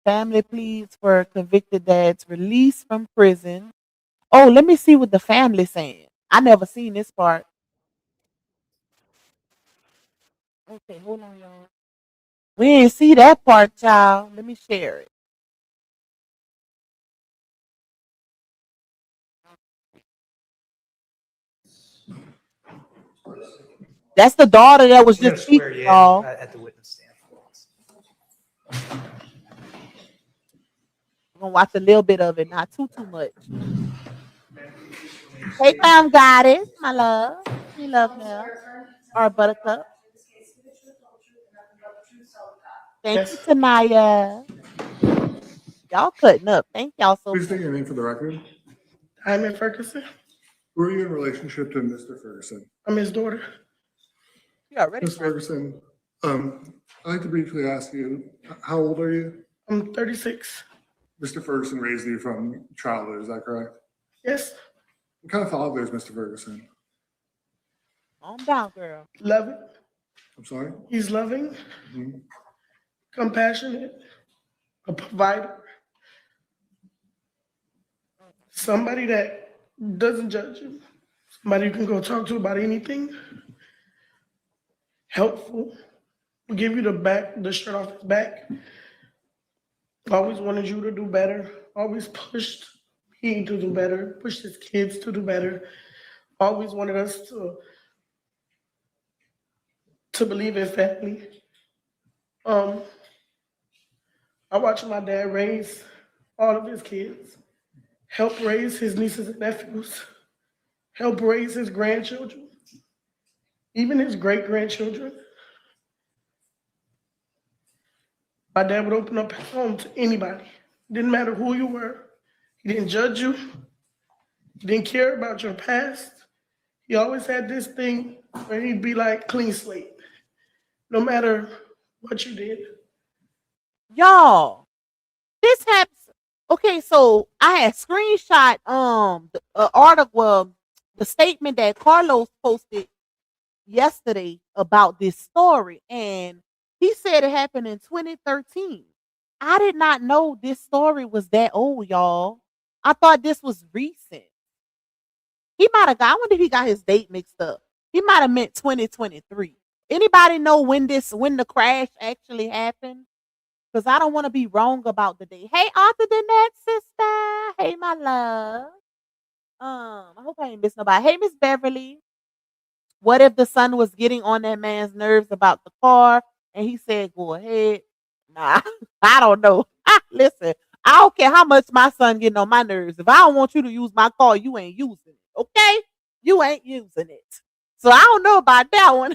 family pleads for convicted dad's release from prison. Oh, let me see what the family's saying. I never seen this part. Okay, hold on, y'all. We didn't see that part, child. Let me share it. That's the daughter that was I'm gonna just swear speaking, you in y'all. at the witness stand. We're gonna watch a little bit of it, not too much. Hey, Clown Goddess, my love. We love her. Or Buttercup. Thank you, Tanaya. Y'all cutting up. Thank y'all so Please much. state your name for the record. Hyman Ferguson. Who are you in relationship to Mr. Ferguson? I'm his daughter. You already Ms. Ferguson, I'd like to briefly ask you, how old are you? I'm 36. Mr. Ferguson raised you from childhood, is that correct? Yes. What kind of father is Mr. Ferguson? Calm down, girl. Loving. I'm sorry? He's loving, Mhm. compassionate, a provider. Somebody that doesn't judge you. Somebody you can go talk to about anything. Helpful. Will give you the shirt off his back. Always wanted you to do better. Always pushed me to do better. Pushed his kids to do better. Always wanted us to believe in family. I watched my dad raise all of his kids. help raise his nieces and nephews, help raise his grandchildren, even his great-grandchildren. My dad would open up his home to anybody. Didn't matter who you were. He didn't judge you. He didn't care about your past. He always had this thing where he'd be like, clean slate, no matter what you did. Y'all, this happens. Okay, so I had screenshot the article, well, the statement that Carlos posted yesterday about this story, and he said it happened in 2013. I did not know this story was that old, y'all. I thought this was recent. He might have got, I wonder if he got his date mixed up. He might have meant 2023. Anybody know when the crash actually happened? Because I don't want to be wrong about the date. Hey, Arthur Danette, sister. Hey, my love. I hope I ain't miss nobody. Hey, Miss Beverly. What if the son was getting on that man's nerves about the car and he said, go ahead? Nah, I don't know. Listen, I don't care how much my son getting on my nerves. If I don't want you to use my car, you ain't using it. Okay? You ain't using it. So I don't know about that one.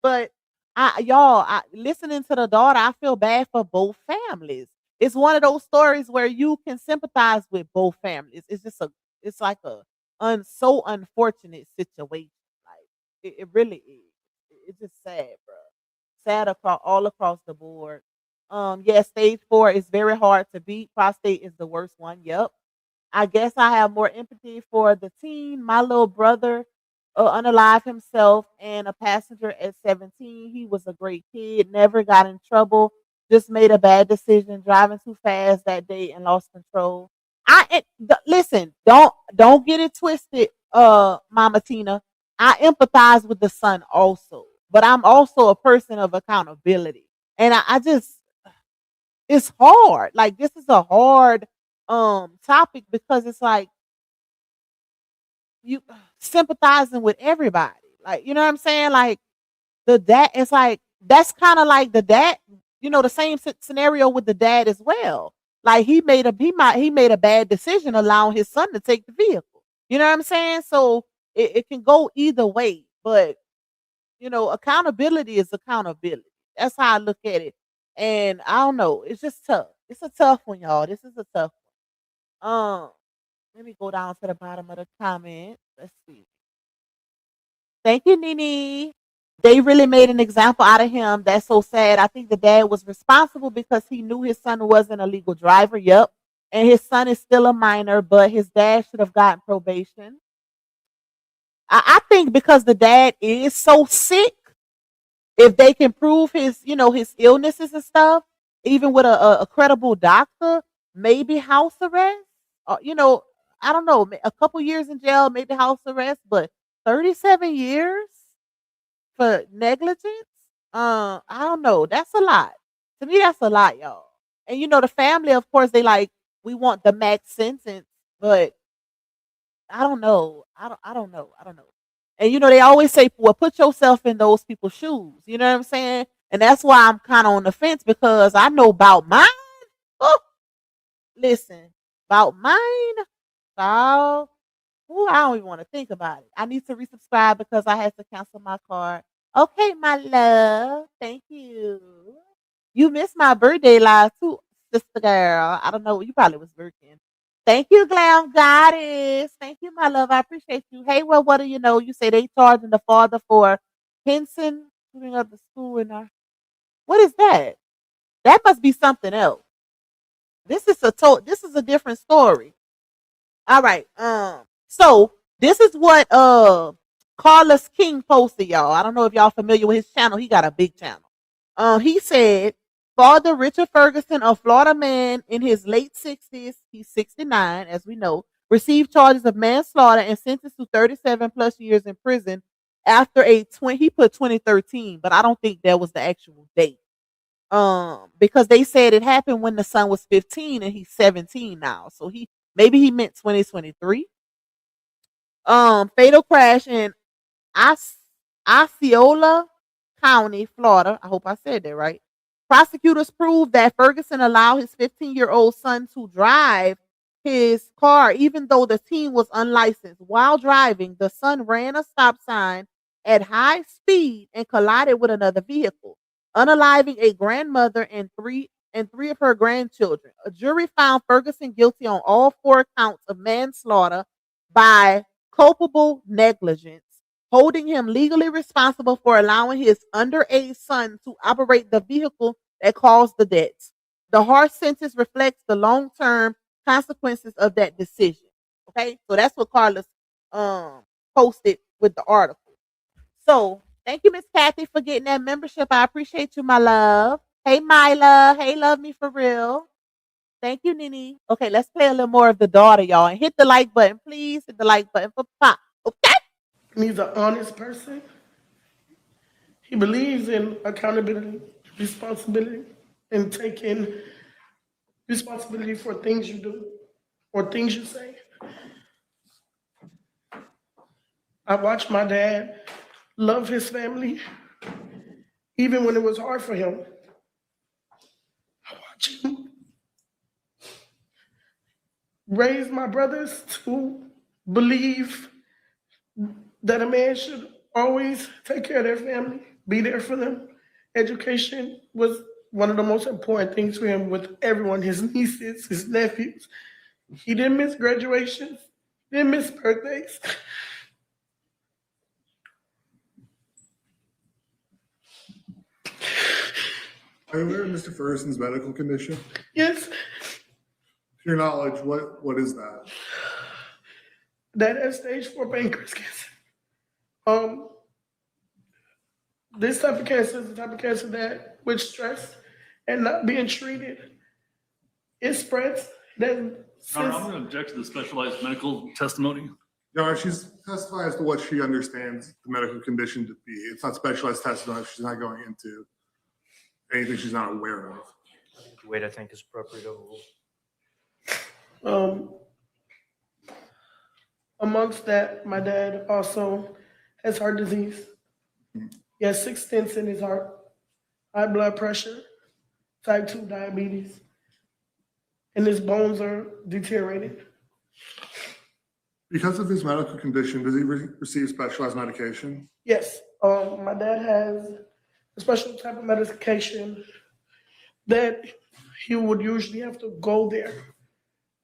But y'all, listening to the daughter, I feel bad for both families. It's one of those stories where you can sympathize with both families. It's like a so unfortunate situation. Like it really is. It's just sad, bro. Sad all across the board. Yeah, stage 4 is very hard to beat. Prostate is the worst one. Yep. I guess I have more empathy for the teen. My little brother unalive himself and a passenger at 17. He was a great kid, never got in trouble, just made a bad decision driving too fast that day and lost control. Listen, don't get it twisted, Mama Tina. I empathize with the son also, but I'm also a person of accountability. And I just, it's hard. Like, this is a hard topic because it's like you sympathizing with everybody. Like, you know what I'm saying? Like the dad, it's like that's kind of like the dad, the same scenario with the dad as well. Like he made a bad decision allowing his son to take the vehicle. You know what I'm saying? So it can go either way, but accountability is accountability. That's how I look at it. And I don't know, it's just tough. It's a tough one, y'all. This is a tough one. Let me go down to the bottom of the comment. Let's see. Thank you, Nene. They really made an example out of him. That's so sad. I think the dad was responsible because he knew his son wasn't a legal driver. Yep. And his son is still a minor, but his dad should have gotten probation. I think because the dad is so sick, if they can prove his illnesses and stuff, even with a credible doctor, maybe house arrest. I don't know, a couple years in jail, maybe house arrest, but 37 years for negligence? I don't know. That's a lot. To me, that's a lot, y'all. And the family, of course, we want the max sentence, but I don't know. I don't know. And they always say, well, put yourself in those people's shoes. You know what I'm saying? And that's why I'm kind of on the fence because I know about mine. Oh, listen, about mine. I don't even want to think about it. I need to resubscribe because I had to cancel my card. Okay, my love. Thank you. You missed my birthday live too, sister girl. I don't know. You probably was working. Thank you, Glam Goddess. Thank you, my love. I appreciate you. Hey, well, what do you know? You say they charging the father for Henson putting up the school in our. What is that? That must be something else. This is a different story. All right. So this is what Carlos King posted, y'all. I don't know if y'all familiar with his channel. He got a big channel. He said, Father Richard Ferguson, a Florida man in his late 60s, he's 69, as we know, received charges of manslaughter and sentenced to 37 plus years in prison after he put 2013, but I don't think that was the actual date. Because they said it happened when the son was 15 and he's 17 now. So maybe he meant 2023. Fatal crash in Osceola County, Florida. I hope I said that right. Prosecutors proved that Ferguson allowed his 15-year-old son to drive his car, even though the teen was unlicensed. While driving, the son ran a stop sign at high speed and collided with another vehicle, unaliving a grandmother and three of her grandchildren. A jury found Ferguson guilty on all 4 counts of manslaughter by culpable negligence, holding him legally responsible for allowing his underage son to operate the vehicle that caused the deaths. The harsh sentence reflects the long-term consequences of that decision. Okay, so that's what Carlos posted with the article. So thank you, Miss Kathy, for getting that membership. I appreciate you, my love. Hey, Mila. Hey, love me for real. Thank you, Nini. Okay, let's play a little more of the daughter, y'all. And hit the like button, please. Hit the like button for Pop. Okay? He's an honest person. He believes in accountability, responsibility, and taking responsibility for things you do or things you say. I watched my dad love his family, even when it was hard for him. I watched him raise my brothers to believe that a man should always take care of their family, be there for them. Education was one of the most important things for him with everyone, his nieces, his nephews. He didn't miss graduations, didn't miss birthdays. Are you aware of Mr. Ferguson's medical condition? Yes. To your knowledge, what is that? That has stage 4 pancreas cancer. This type of cancer is the type of cancer that, with stress and not being treated, it spreads. Then, I'm going to object to the specialized medical testimony. No, she's testifying as to what she understands the medical condition to be. It's not specialized testimony. She's not going into anything she's not aware of. Wait, I think is appropriate overruled. Amongst that, my dad also has heart disease. He has 6 stents in his heart, high blood pressure, type 2 diabetes, and his bones are deteriorated. Because of his medical condition, does he receive specialized medication? Yes, my dad has a special type of medication that he would usually have to go there.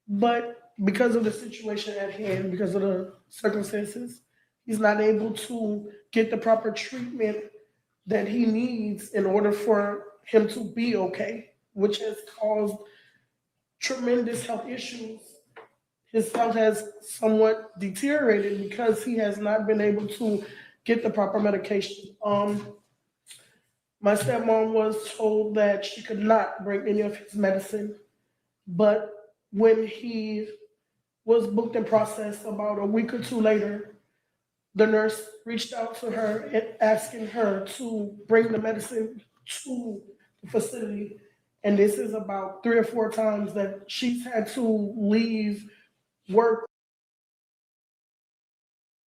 But because of the situation at hand, because of the circumstances, he's not able to get the proper treatment that he needs in order for him to be okay, which has caused tremendous health issues. His health has somewhat deteriorated because he has not been able to get the proper medication. My stepmom was told that she could not bring any of his medicine, but when he was booked and processed about a week or 2 later, the nurse reached out to her asking her to bring the medicine to the facility. And this is about 3 or 4 times that she's had to leave work.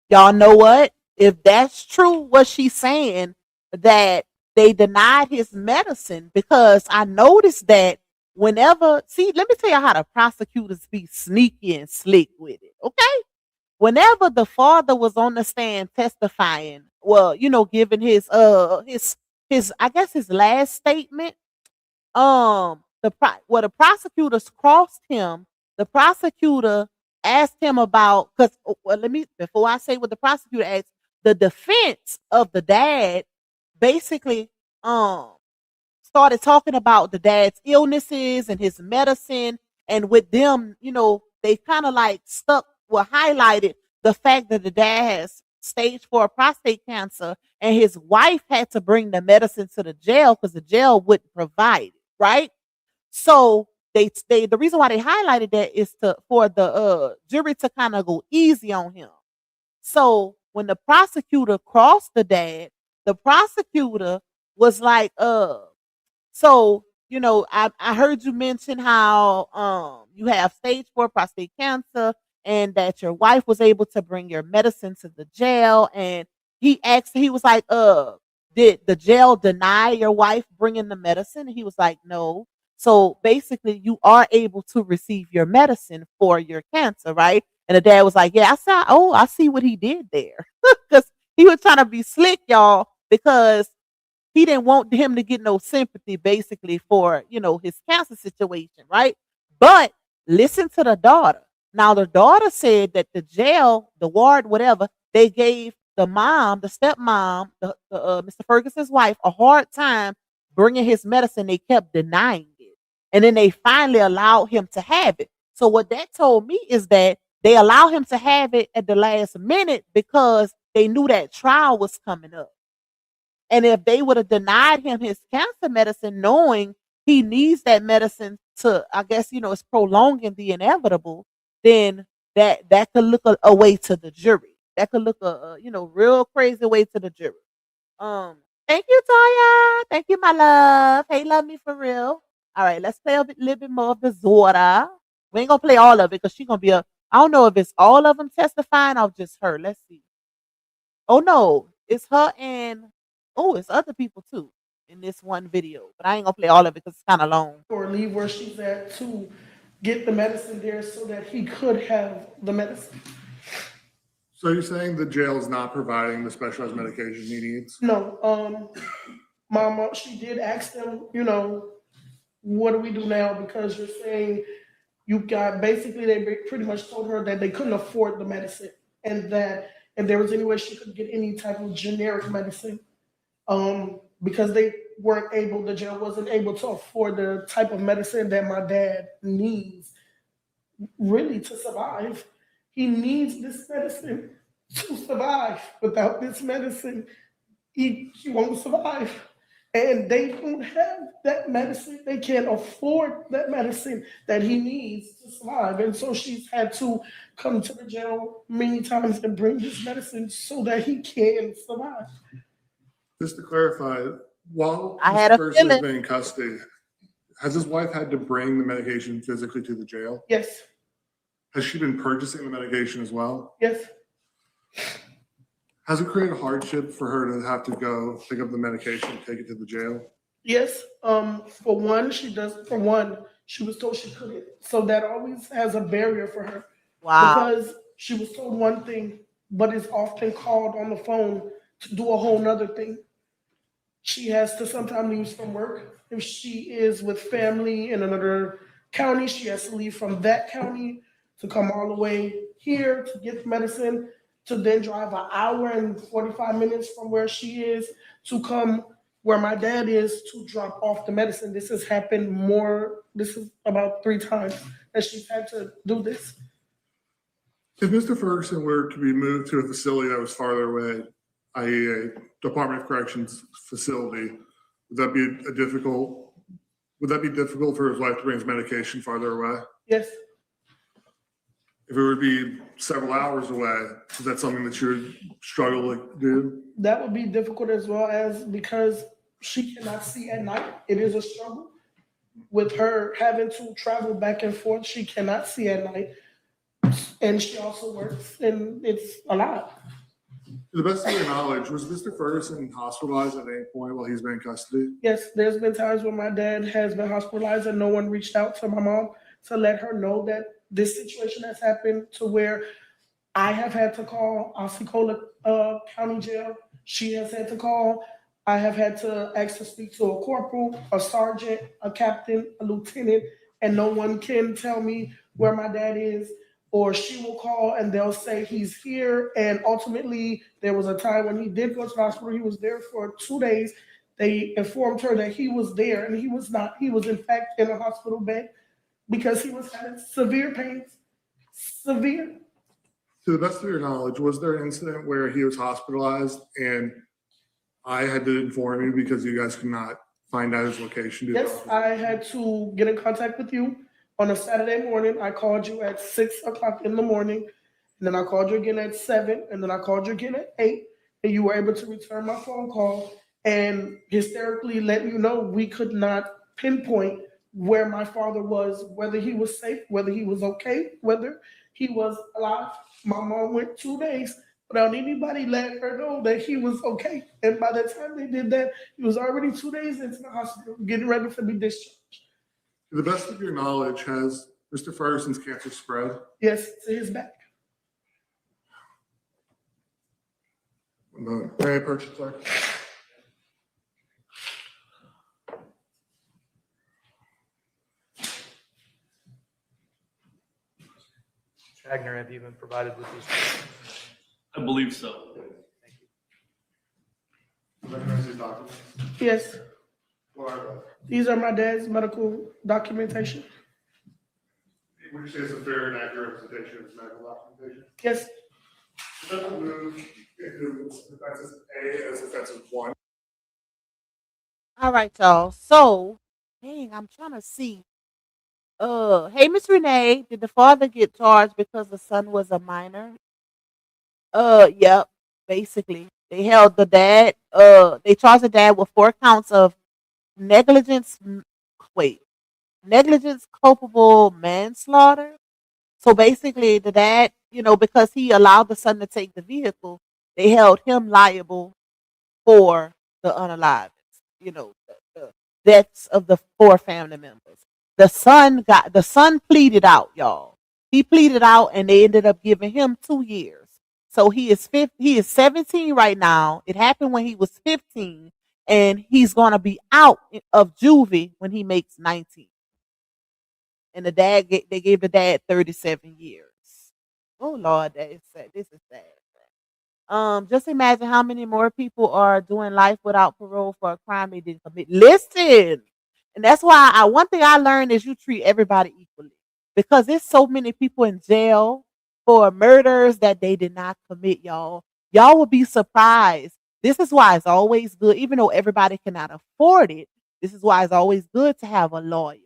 Y'all know what? If that's true, what she's saying, that they denied his medicine, because I noticed that whenever, see, let me tell you how the prosecutors be sneaky and slick with it, okay? Whenever the father was on the stand testifying, well, giving his I guess his last statement, the prosecutors crossed him. The prosecutor asked him about, before I say what the prosecutor asked, the defense of the dad basically started talking about the dad's illnesses and his medicine, and with them, they kind of like highlighted the fact that the dad has stage 4 prostate cancer, and his wife had to bring the medicine to the jail because the jail wouldn't provide it, right? So the reason why they highlighted that is for the jury to kind of go easy on him. So when the prosecutor crossed the dad, the prosecutor was like, so, I heard you mention how you have stage 4 prostate cancer and that your wife was able to bring your medicine to the jail. And he was like, did the jail deny your wife bringing the medicine? And he was like, no. So basically, you are able to receive your medicine for your cancer, right? And the dad was like, "Yeah, I see what he did there," because he was trying to be slick, y'all, because he didn't want him to get no sympathy, basically, for his cancer situation, right? But listen to the daughter. Now, the daughter said that the jail, the ward, whatever, they gave the mom, the stepmom, Mr. Ferguson's wife, a hard time bringing his medicine. They kept denying it. And then they finally allowed him to have it. So what that told me is that they allowed him to have it at the last minute because they knew that trial was coming up. And if they would have denied him his cancer medicine, knowing he needs that medicine to, I guess, it's prolonging the inevitable, then that could look a way to the jury. That could look a real crazy way to the jury. Thank you, Toya. Thank you, my love. Hey, love me for real. All right, let's play little bit more of the Zora. We ain't gonna play all of it because she's gonna be I don't know if it's all of them testifying or just her. Let's see. Oh no, it's her and it's other people too in this one video. But I ain't gonna play all of it because it's kind of long. Or leave where she's at to get the medicine there so that he could have the medicine. So you're saying the jail is not providing the specialized medication he needs? No, my mom, she did ask them, what do we do now? Because you're saying basically they pretty much told her that they couldn't afford the medicine and that if there was any way she could get any type of generic medicine, because the jail wasn't able to afford the type of medicine that my dad needs really to survive. He needs this medicine to survive. Without this medicine, he won't survive. And they don't have that medicine. They can't afford that medicine that he needs to survive. And so she's had to come to the jail many times and bring this medicine so that he can survive. Just to clarify, while I had this a person has feeling. been in custody, has his wife had to bring the medication physically to the jail? Yes, Has she been purchasing the medication as well? yes. Has it created hardship for her to have to go pick up the medication and take it to the jail? Yes, for one, she was told she couldn't. So that always has a barrier for her. Wow. Because she was told one thing, but is often called on the phone to do a whole nother thing. She has to sometimes leave from work. If she is with family in another county, she has to leave from that county to come all the way here to get medicine, to then drive an hour and 45 minutes from where she is to come where my dad is to drop off the medicine. This has happened this is about 3 times that she's had to do this. If Mr. Ferguson were to be moved to a facility that was farther away, i.e. a Department of Corrections facility, would that be difficult for his wife to bring his medication farther away? Yes, If it would be several hours away, is that something that you would struggle to do? that would be difficult as well as because she cannot see at night. It is a struggle with her having to travel back and forth. She cannot see at night. And she also works, and it's a lot. To the best of your knowledge, was Mr. Ferguson hospitalized at any point while he's been in custody? Yes, there's been times when my dad has been hospitalized and no one reached out to my mom to let her know that this situation has happened, to where I have had to call Osceola County Jail. She has had to call. I have had to ask to speak to a corporal, a sergeant, a captain, a lieutenant, and no one can tell me where my dad is. Or she will call and they'll say he's here. And ultimately, there was a time when he did go to the hospital. He was there for 2 days. They informed her that he was there, and he was not. He was, in fact, in a hospital bed because he was having severe pains. Severe. To the best of your knowledge, was there an incident where he was hospitalized and I had to inform you because you guys could not find out his location? Yes, I had to get in contact with you on a Saturday morning. I called you at 6 o'clock in the morning, and then I called you again at 7, and then I called you again at 8, and you were able to return my phone call and hysterically let you know we could not pinpoint where my father was, whether he was safe, whether he was okay, whether he was alive. My mom went 2 days without anybody letting her know that he was okay. And by the time they did that, he was already 2 days into the hospital, getting ready to be discharged. To the best of your knowledge, has Mr. Ferguson's cancer spread? Yes, to his back. No. May I approach it, sir? Wagner, have you been provided with these? I believe so. Recognize these documents. Yes, What are those? these are my dad's medical documentation. Would you say it's a fair and accurate representation of his medical documentation? Yes, Does that move into offenses A as offenses 1? All right, y'all. So, dang, I'm trying to see. Hey, Miss Renee, did the father get charged because the son was a minor? Yep. Basically, they held the dad. They charged the dad with 4 counts of negligence. Negligence, culpable manslaughter. So basically, the dad, because he allowed the son to take the vehicle, they held him liable for the unalived, the deaths of the 4 family members. The son pleaded out, y'all. He pleaded out, and they ended up giving him 2 years. So he is 17 right now. It happened when he was 15, and he's gonna be out of juvie when he makes 19. And they gave the dad 37 years. Oh Lord, that is sad. This is sad. Just imagine how many more people are doing life without parole for a crime they didn't commit. Listen, and that's why one thing I learned is you treat everybody equally, because there's so many people in jail for murders that they did not commit, y'all. Y'all will be surprised. This is why it's always good, even though everybody cannot afford it. This is why it's always good to have a lawyer.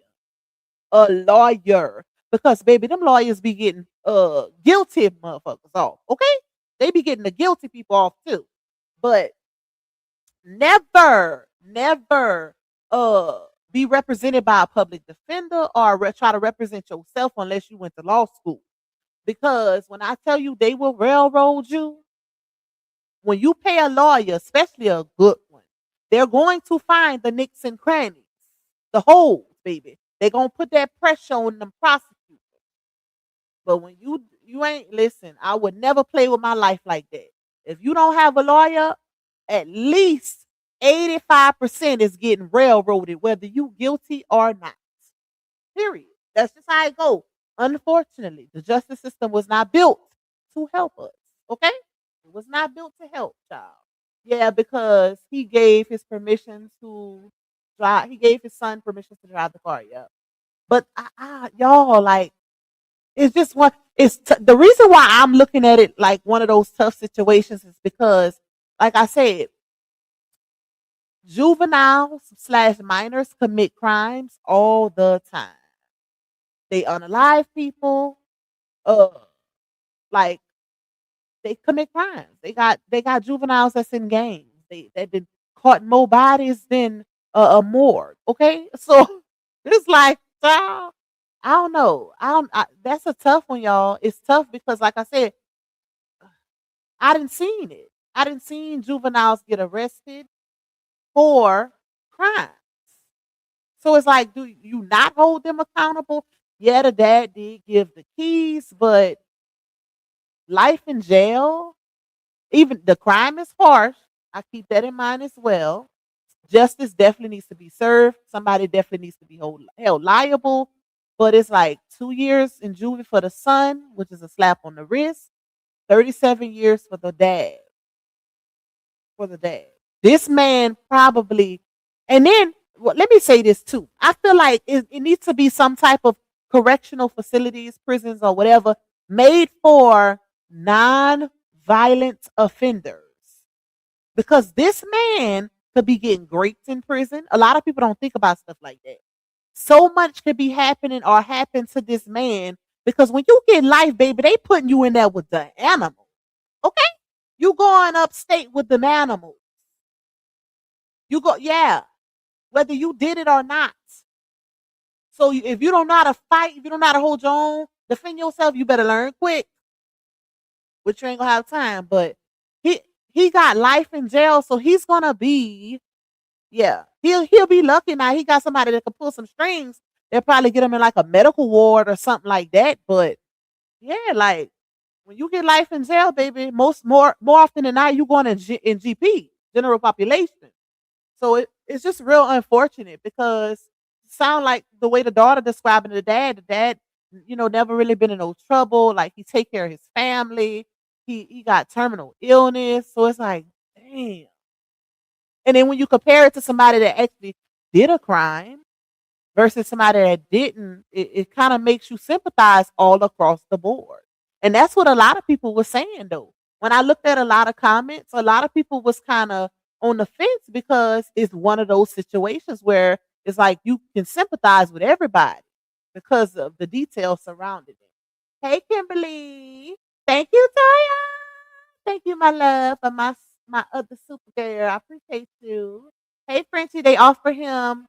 Because baby, them lawyers be getting guilty motherfuckers off. Okay, they be getting the guilty people off too, but never be represented by a public defender or try to represent yourself unless you went to law school, because when I tell you they will railroad you, when you pay a lawyer, especially a good one, they're going to find the nicks and crannies, the holes, baby. They're going to put that pressure on them prosecutors. But when you ain't, listen, I would never play with my life like that. If you don't have a lawyer, at least 85% is getting railroaded, whether you guilty or not. Period. That's just how it goes. Unfortunately, the justice system was not built to help us. Okay? It was not built to help, child. Yeah, because he gave his permission to drive. He gave his son permission to drive the car. Yeah, but y'all, like, it's just one. The reason why I'm looking at it like one of those tough situations is because, like I said, juveniles / minors commit crimes all the time. They unalive people. Like, they commit crimes. They got juveniles that's in gangs. They've been caught more bodies than a morgue. Okay, so it's like, child, I don't know. That's a tough one, y'all. It's tough because, like I said, I didn't seen it. I didn't seen juveniles get arrested for crimes. So it's like, do you not hold them accountable? Yeah, the dad did give the keys, but life in jail, even the crime is harsh. I keep that in mind as well. Justice definitely needs to be served. Somebody definitely needs to be held liable. But it's like 2 years in juvie for the son, which is a slap on the wrist. 37 years for the dad. This man probably, and then let me say this too. I feel like it needs to be some type of correctional facilities, prisons, or whatever, made for non-violent offenders. Because this man could be getting graped in prison. A lot of people don't think about stuff like that. So much could be happening or happen to this man, because when you get life, baby, they putting you in there with the animals. Okay? You going upstate with them animals. You go, yeah, whether you did it or not. So if you don't know how to fight, if you don't know how to hold your own, defend yourself, you better learn quick. Which you ain't gonna have time. But he got life in jail, so he's gonna be, yeah, he'll be lucky now. He got somebody that can pull some strings, they'll probably get him in like a medical ward or something like that. But yeah, like when you get life in jail, baby, more often than not, you going in GP, general population. So it's just real unfortunate because sound like the way the daughter describing the dad, never really been in no trouble. Like he take care of his family. He got terminal illness. So it's like, damn. And then when you compare it to somebody that actually did a crime versus somebody that didn't, it kind of makes you sympathize all across the board. And that's what a lot of people were saying though. When I looked at a lot of comments, a lot of people was kind of on the fence because it's one of those situations where it's like you can sympathize with everybody because of the details surrounding it. Hey, Kimberly. Thank you, Toya. Thank you, my love, for my other super girl. I appreciate you. Hey, Frenchie, they offered him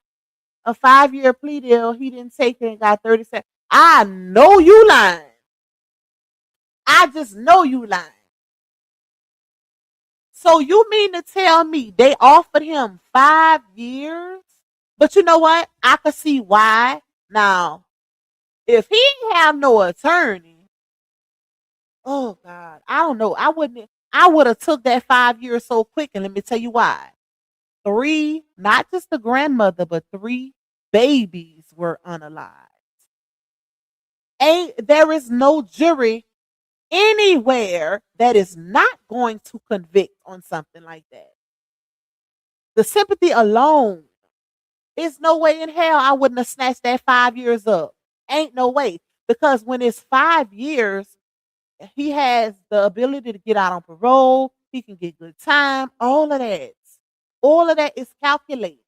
a 5-year plea deal. He didn't take it and got 37. I know you lying. I just know you lying. So you mean to tell me they offered him 5 years? But you know what? I could see why. Now, if he didn't have no attorney, oh God, I don't know. I would have took that 5 years so quick, and let me tell you why. 3, not just the grandmother, but 3 babies were unalived. There is no jury anywhere that is not going to convict on something like that. The sympathy alone, is no way in hell I wouldn't have snatched that 5 years up. Ain't no way. Because when it's 5 years, he has the ability to get out on parole. He can get good time. All of that is calculated.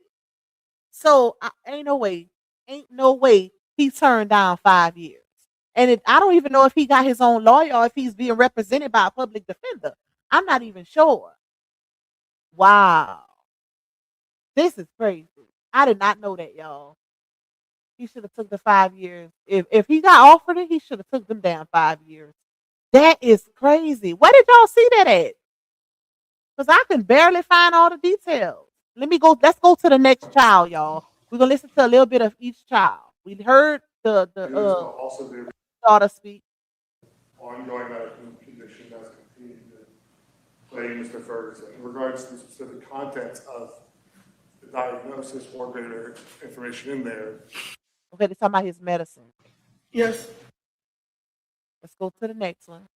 So ain't no way he turned down 5 years. And I don't even know if he got his own lawyer or if he's being represented by a public defender. I'm not even sure. Wow. This is crazy. I did not know that, y'all. He should have took the 5 years. If he got offered it, he should have took them down 5 years. That is crazy. Where did y'all see that at? Because I can barely find all the details. Let's go to the next child, y'all. We're gonna listen to a little bit of each child. We heard the Also, the daughter speak. ongoing medical condition has continued to plague Mr. Ferguson. In regards to the specific contents of the diagnosis or greater information in there. Okay, they're talking about his medicine. Yes. Let's go to the next one.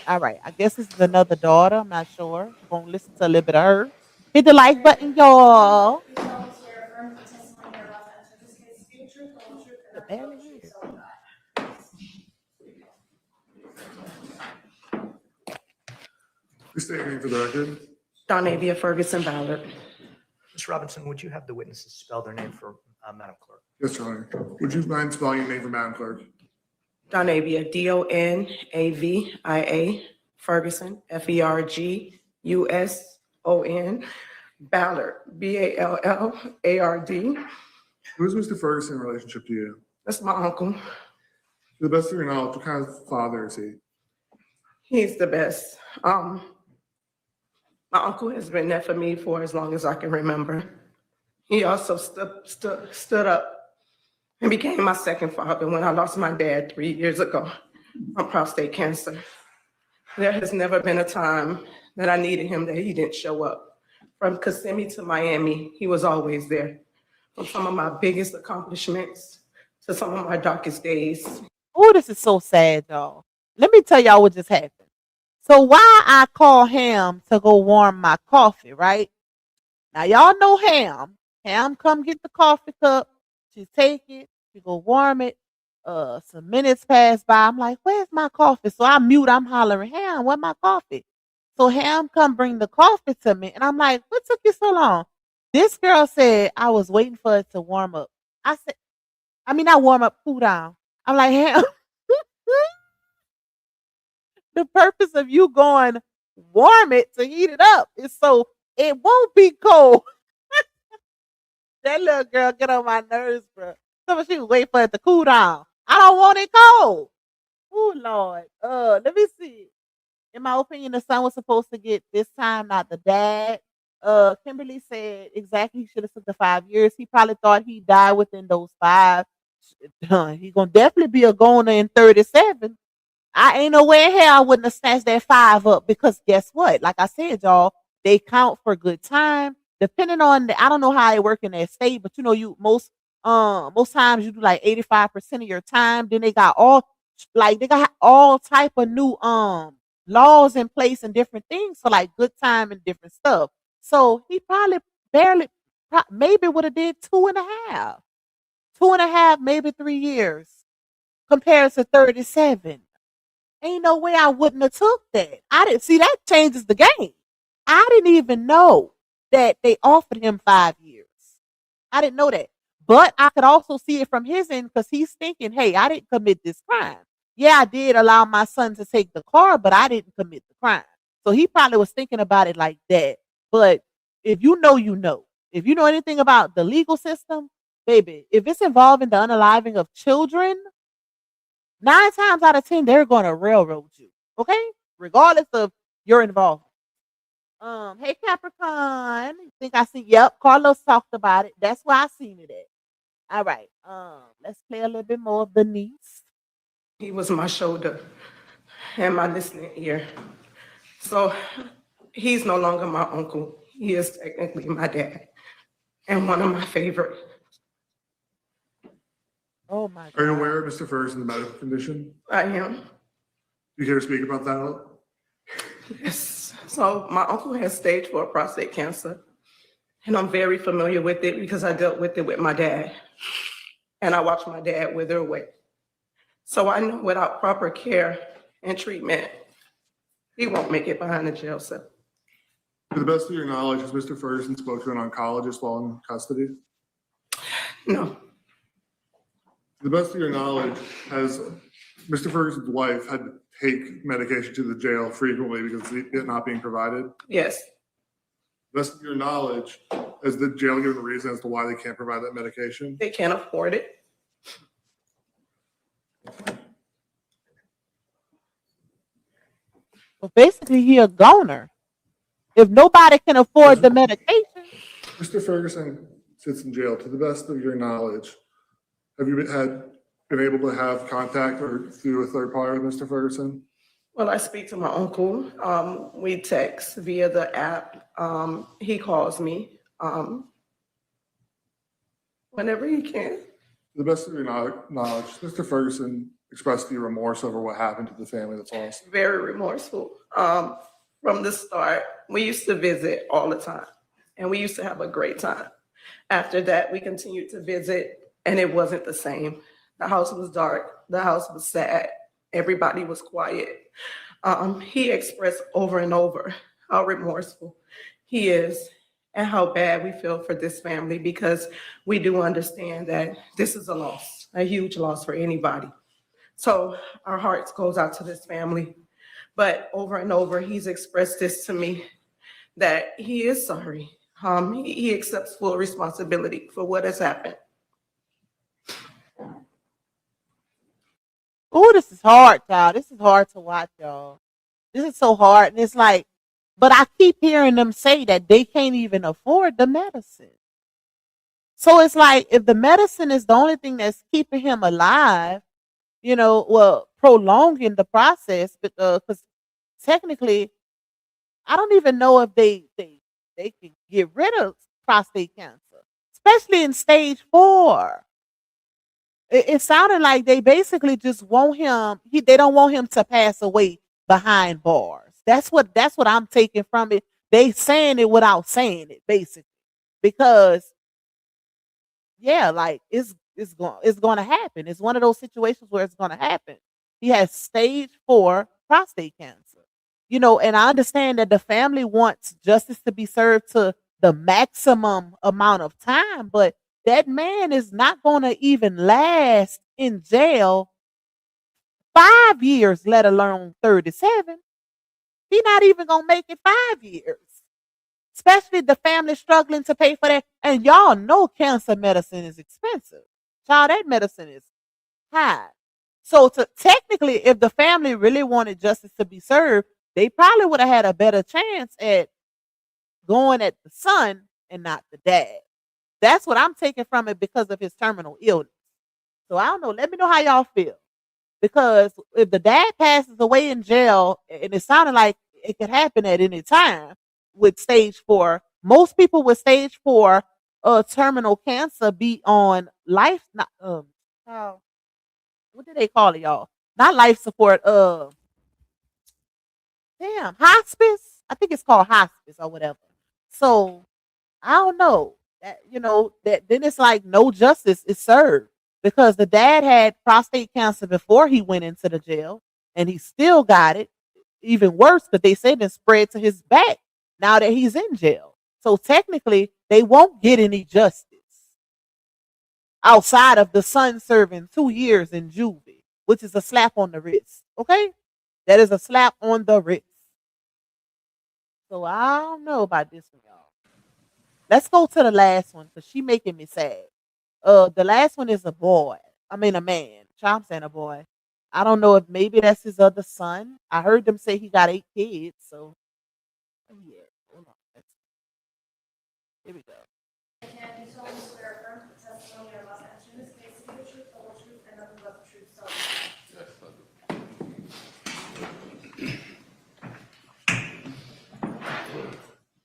All right, I guess this is another daughter. I'm not sure. We're gonna listen to a little bit of her. Hit the like button, y'all. Barely hear. Please state your name for the record. Donavia Ferguson Ballard. Ms. Robinson, would you have the witnesses spell their name for Madam Clerk? Yes, Your Honor. Would you mind spelling your name for Madam Clerk? Donavia, Donavia, Ferguson, Ferguson, Ballard, Ballard. Who is Mr. Ferguson in relationship to you? That's my uncle. To the best of your knowledge, what kind of father is he? He's the best. My uncle has been there for me for as long as I can remember. He also stood up and became my second father when I lost my dad 3 years ago from prostate cancer. There has never been a time that I needed him that he didn't show up. From Kissimmee to Miami, he was always there. From some of my biggest accomplishments to some of my darkest days. Oh, this is so sad, y'all. Let me tell y'all what just happened. So why I call Ham to go warm my coffee, right? Now y'all know Ham. Ham come get the coffee cup. She take it. She go warm it. Some minutes pass by. I'm like, where's my coffee? So I mute. I'm hollering, Ham, where's my coffee? So Ham come bring the coffee to me. And I'm like, what took you so long? This girl said I was waiting for it to warm up. Not warm up, cool down. I'm like, Ham. The purpose of you going warm it to heat it up is so it won't be cold. That little girl get on my nerves, bro. So she wait for it to cool down. I don't want it cold. Oh Lord. Let me see. In my opinion, the son was supposed to get this time, not the dad. Kimberly said exactly he should have took the 5 years. He probably thought he died within those 5. He gonna definitely be a goner in 37. I ain't no way in hell I wouldn't have snatched that 5 up because guess what? Like I said, y'all, they count for good time. Depending on I don't know how they work in that state, but you most times you do like 85% of your time. Then they got all type of new laws in place and different things for like good time and different stuff. So he probably maybe would have did 2.5. 2.5, maybe 3 years compared to 37. Ain't no way I wouldn't have took that. I didn't see that changes the game. I didn't even know that they offered him 5 years. I didn't know that. But I could also see it from his end because he's thinking, hey, I didn't commit this crime. Yeah, I did allow my son to take the car, but I didn't commit the crime. So he probably was thinking about it like that. But if you know, you know. If you know anything about the legal system, baby, if it's involving the unaliving of children, 9 times out of 10, they're going to railroad you. Okay? Regardless of your involvement. Hey Capricorn. Think I see, yep, Carlos talked about it. That's why I seen it at. All right. Let's play a little bit more of the niece. He was my shoulder and my listening ear. So he's no longer my uncle. He is technically my dad and one of my favorite. Oh my God. Are you aware of Mr. Ferguson's medical condition? I am. Do you care to speak about that? Yes. So my uncle has stage 4 prostate cancer, and I'm very familiar with it because I dealt with it with my dad, and I watched my dad wither away. So I know without proper care and treatment, he won't make it behind the jail cell. To the best of your knowledge, has Mr. Ferguson spoke to an oncologist while in custody? No. To the best of your knowledge, has Mr. Ferguson's wife had to take medication to the jail frequently because it's not being provided? Yes. To the best of your knowledge, has the jail given a reason as to why they can't provide that medication? They can't afford it. Well, basically, he a goner. If nobody can afford the medication. Mr. Ferguson sits in jail. To the best of your knowledge, have you been able to have contact or through a third party with Mr. Ferguson? Well, I speak to my uncle. We text via the app. He calls me whenever he can. To the best of your knowledge, Mr. Ferguson expressed your remorse over what happened to the family that's lost. Very remorseful. From the start, we used to visit all the time, and we used to have a great time. After that, we continued to visit, and it wasn't the same. The house was dark. The house was sad. Everybody was quiet. He expressed over and over how remorseful he is and how bad we feel for this family, because we do understand that this is a loss, a huge loss for anybody. So our hearts goes out to this family. But over and over, he's expressed this to me, that he is sorry. He accepts full responsibility for what has happened. Oh, this is hard, y'all. This is hard to watch, y'all. This is so hard. And it's like, but I keep hearing them say that they can't even afford the medicine. So it's like, if the medicine is the only thing that's keeping him alive, prolonging the process, because technically, I don't even know if they can get rid of prostate cancer, especially in stage 4. It sounded like they basically just want him. They don't want him to pass away behind bars. That's what I'm taking from it. They saying it without saying it, basically, because like it's going to happen. It's one of those situations where it's going to happen. He has stage 4 prostate cancer. And I understand that the family wants justice to be served to the maximum amount of time, but that man is not going to even last in jail 5 years, let alone 37. He's not even going to make it 5 years, especially the family struggling to pay for that. And y'all know cancer medicine is expensive. Child, that medicine is high. So technically, if the family really wanted justice to be served, they probably would have had a better chance at going at the son and not the dad. That's what I'm taking from it because of his terminal illness. So I don't know. Let me know how y'all feel. Because if the dad passes away in jail, and it sounded like it could happen at any time with stage 4, most people with stage 4 terminal cancer be on life. Not, what do they call it, y'all? Not life support. Hospice. I think it's called hospice or whatever. So I don't know. That that then it's like no justice is served because the dad had prostate cancer before he went into the jail, and he still got it. Even worse, because they said it spread to his back now that he's in jail. So technically, they won't get any justice outside of the son serving 2 years in juvie, which is a slap on the wrist. Okay, that is a slap on the wrist. So I don't know about this one, y'all. Let's go to the last one because she making me sad. The last one is a boy. I mean a man. I'm saying a boy. I don't know if maybe that's his other son. I heard them say he got 8 kids. So yeah, hold on. Here we go. Can you solemnly swear affirm the testimony you're about to enter in this case to be the truth, the whole truth, and nothing but the truth? So.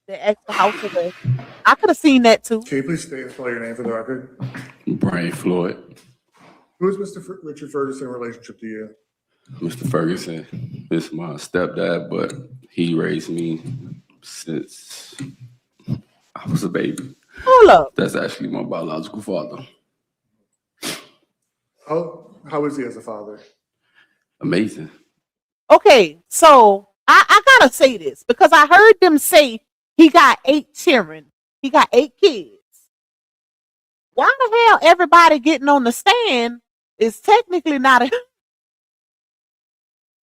The extra house arrest. I could have seen that too. Can you please state and spell your name for the record? Brian Floyd. Who is Mr. Richard Ferguson in relationship to you? Mr. Ferguson is my stepdad, but he raised me since I was a baby. Hold up. That's actually my biological father. How is he as a father? Amazing. Okay, so I gotta say this because I heard them say he got 8 children. He got 8 kids. Why the hell everybody getting on the stand is technically not a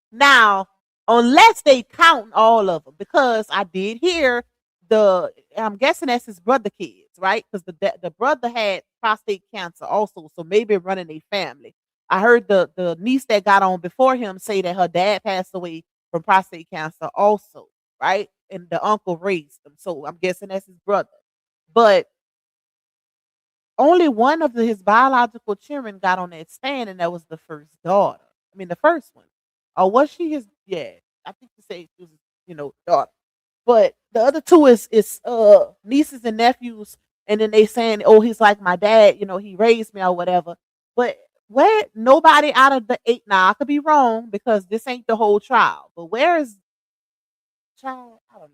now, unless they count all of them, because I did hear I'm guessing that's his brother kids, right? Because the brother had prostate cancer also, so maybe running a family. I heard the niece that got on before him say that her dad passed away from prostate cancer also, right? And the uncle raised them, so I'm guessing that's his brother. But only one of his biological children got on that stand, and that was the first daughter. I mean, the first one. Or was she his? Yeah, I think to say she was, daughter. But the other 2 is nieces and nephews, and then they saying, oh, he's like my dad, he raised me or whatever. But where nobody out of the 8 now, I could be wrong because this ain't the whole trial. But where is child? I don't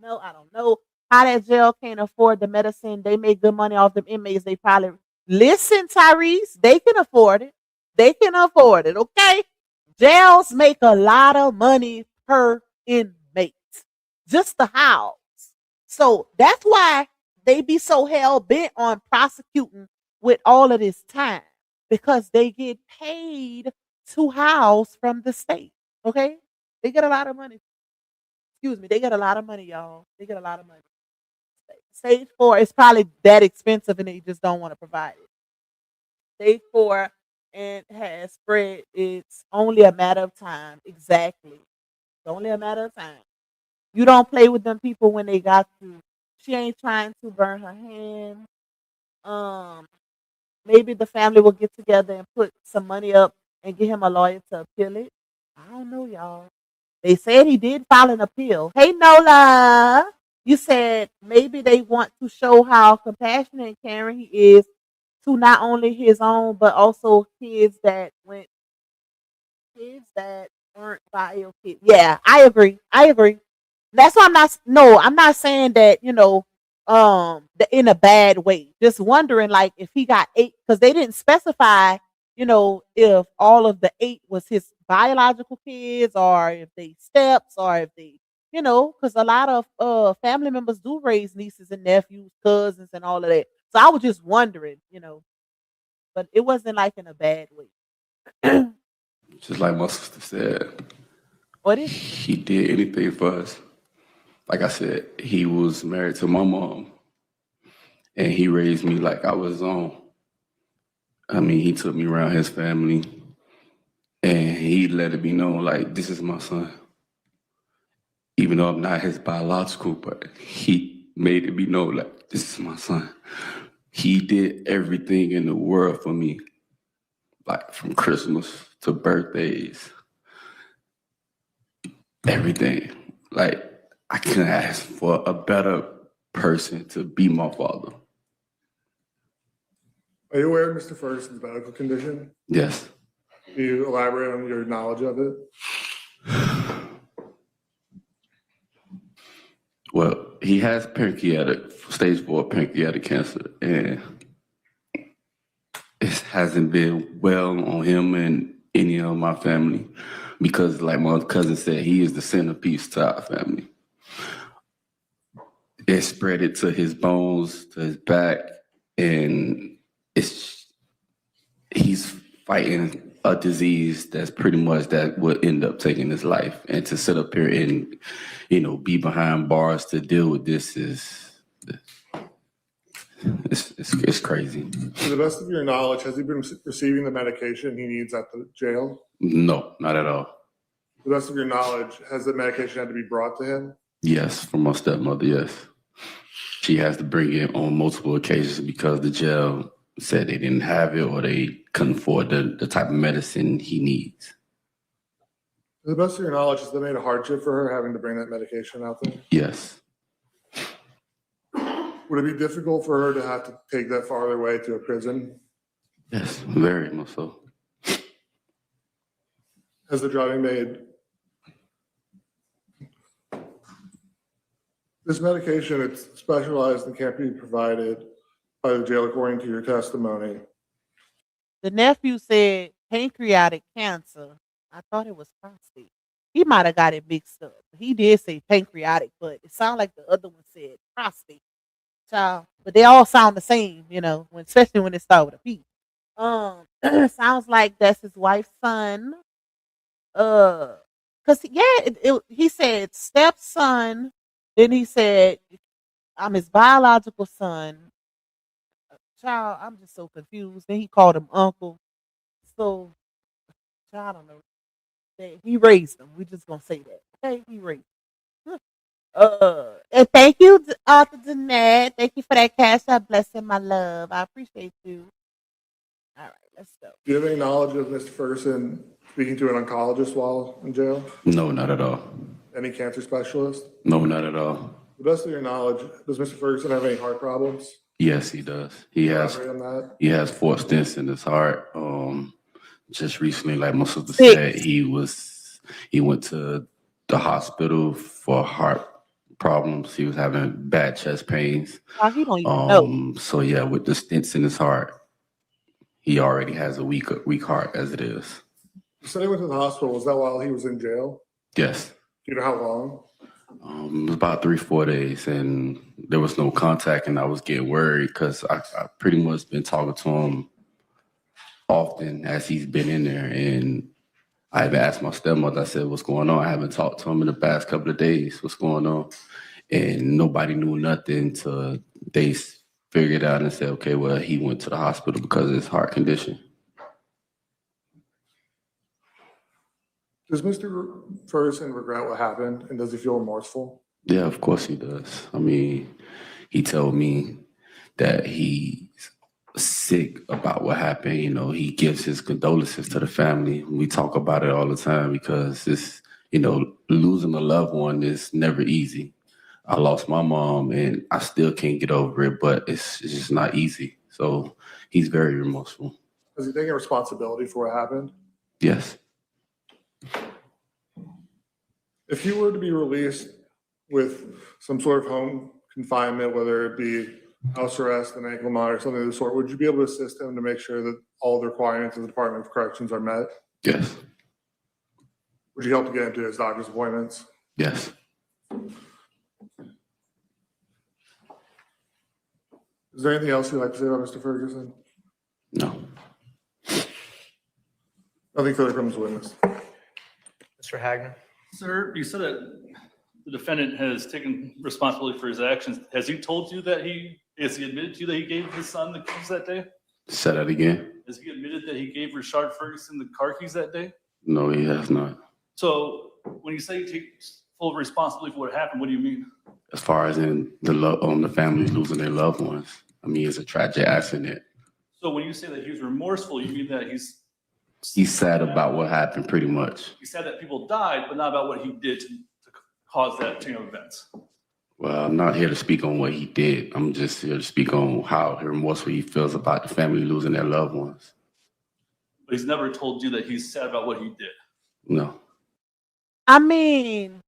know how that jail can't afford the medicine. They make good money off them inmates. They probably listen, Tyrese. They can afford it. They can afford it. Okay, jails make a lot of money per inmate, just the house. So that's why they be so hell bent on prosecuting with all of this time, because they get paid to house from the state. Okay, they get a lot of money. Excuse me, they get a lot of money, y'all. They get a lot of money. Stage 4 is probably that expensive, and they just don't want to provide it. Stage 4 and has spread. It's only a matter of time. Exactly, it's only a matter of time. You don't play with them people when they got to. She ain't trying to burn her hand. Maybe the family will get together and put some money up and get him a lawyer to appeal it. I don't know, y'all. They said he did file an appeal. Hey, Nola, you said maybe they want to show how compassionate and caring he is to not only his own, but also kids that weren't bio kids. Yeah, I agree. That's why I'm not saying that, in a bad way. Just wondering, like, if he got 8, because they didn't specify, if all of the 8 was his biological kids, or if they steps, or if they, because a lot of family members do raise nieces and nephews, cousins, and all of that. So I was just wondering, but it wasn't like in a bad way. Just like my sister said, what is he did anything for us. Like I said, he was married to my mom, and he raised me like I was his own. I mean, he took me around his family, And he let it be known, like, this is my son. Even though I'm not his biological, but he made it be known, like, this is my son. He did everything in the world for me, like from Christmas to birthdays, everything. Like, I couldn't ask for a better person to be my father. Are you aware of Mr. Ferguson's medical condition? Yes. Can you elaborate on your knowledge of it? Well, he has stage 4 pancreatic cancer, and it hasn't been well on him and any of my family because, like my cousin said, he is the centerpiece to our family. It spread it to his bones, to his back, and he's fighting a disease that's pretty much that would end up taking his life. And to sit up here and, be behind bars to deal with this it's crazy. To the best of your knowledge, has he been receiving the medication he needs at the jail? No, not at all. To the best of your knowledge, has the medication had to be brought to him? Yes, from my stepmother, yes. She has to bring it on multiple occasions because the jail said they didn't have it or they couldn't afford the type of medicine he needs. To the best of your knowledge, has that made a hardship for her having to bring that medication out there? Yes. Would it be difficult for her to have to take that farther away to a prison? Yes, very much so. Has the driving made this medication? It's specialized and can't be provided by the jail according to your testimony. The nephew said pancreatic cancer. I thought it was prostate. He might have got it mixed up. He did say pancreatic, but it sounded like the other one said prostate. Child, but they all sound the same, especially when they start with a P. Sounds like that's his wife's son. He said stepson. Then he said, I'm his biological son. Child, I'm just so confused. Then he called him uncle. So, child, I don't know. He raised him. We're just gonna say that. Okay, he raised him. And thank you, Arthur Jeanette. Thank you for that cash out blessing, my love. I appreciate you. All right, let's go. Do you have any knowledge of Mr. Ferguson speaking to an oncologist while in jail? No, not at all. Any cancer specialist? No, not at all. To the best of your knowledge, does Mr. Ferguson have any heart problems? Yes, he does. He has 4 stents in his heart. Just recently, like my sister said, he went to the hospital for heart problems. He was having bad chest pains. Oh, he don't even know. So yeah, with the stents in his heart, he already has a weak heart as it is. You said he went to the hospital. Was that while he was in jail? Yes. Do you know how long? It was about 3-4 days, and there was no contact, and I was getting worried because I pretty much been talking to him often as he's been in there, and I even asked my stepmother, I said, what's going on? I haven't talked to him in the past couple of days. What's going on? And nobody knew nothing until they figured out and said, okay, well, he went to the hospital because of his heart condition. Does Mr. Ferguson regret what happened, and does he feel remorseful? Yeah, of course he does. I mean, he told me that he's sick about what happened. He gives his condolences to the family. We talk about it all the time because it's, losing a loved one is never easy. I lost my mom and I still can't get over it, but it's just not easy. So he's very remorseful. Has he taken responsibility for what happened? Yes. If you were to be released with some sort of home confinement, whether it be house arrest, an ankle monitor, something of the sort, would you be able to assist him to make sure that all the requirements of the Department of Corrections are met? Yes. Would you help to get him to his doctor's appointments? Yes. Is there anything else you'd like to say about Mr. Ferguson? No. Nothing further from his witness. Mr. Hagner? Sir, you said that the defendant has taken responsibility for his actions. Has he told you that has he admitted to you that he gave his son the keys that day? Say that again. Has he admitted that he gave Rashard Ferguson the car keys that day? No, he has not. So when you say you take full responsibility for what happened, what do you mean? As far as in the family losing their loved ones, I mean, it's a tragic accident. So when you say that he's remorseful, you mean that He's sad about what happened, pretty much. he said that people died, but not about what he did to cause that chain of events. Well, I'm not here to speak on what he did. I'm just here to speak on how remorseful he feels about the family losing their loved ones. But he's never told you that he's sad about what he did. No. I mean,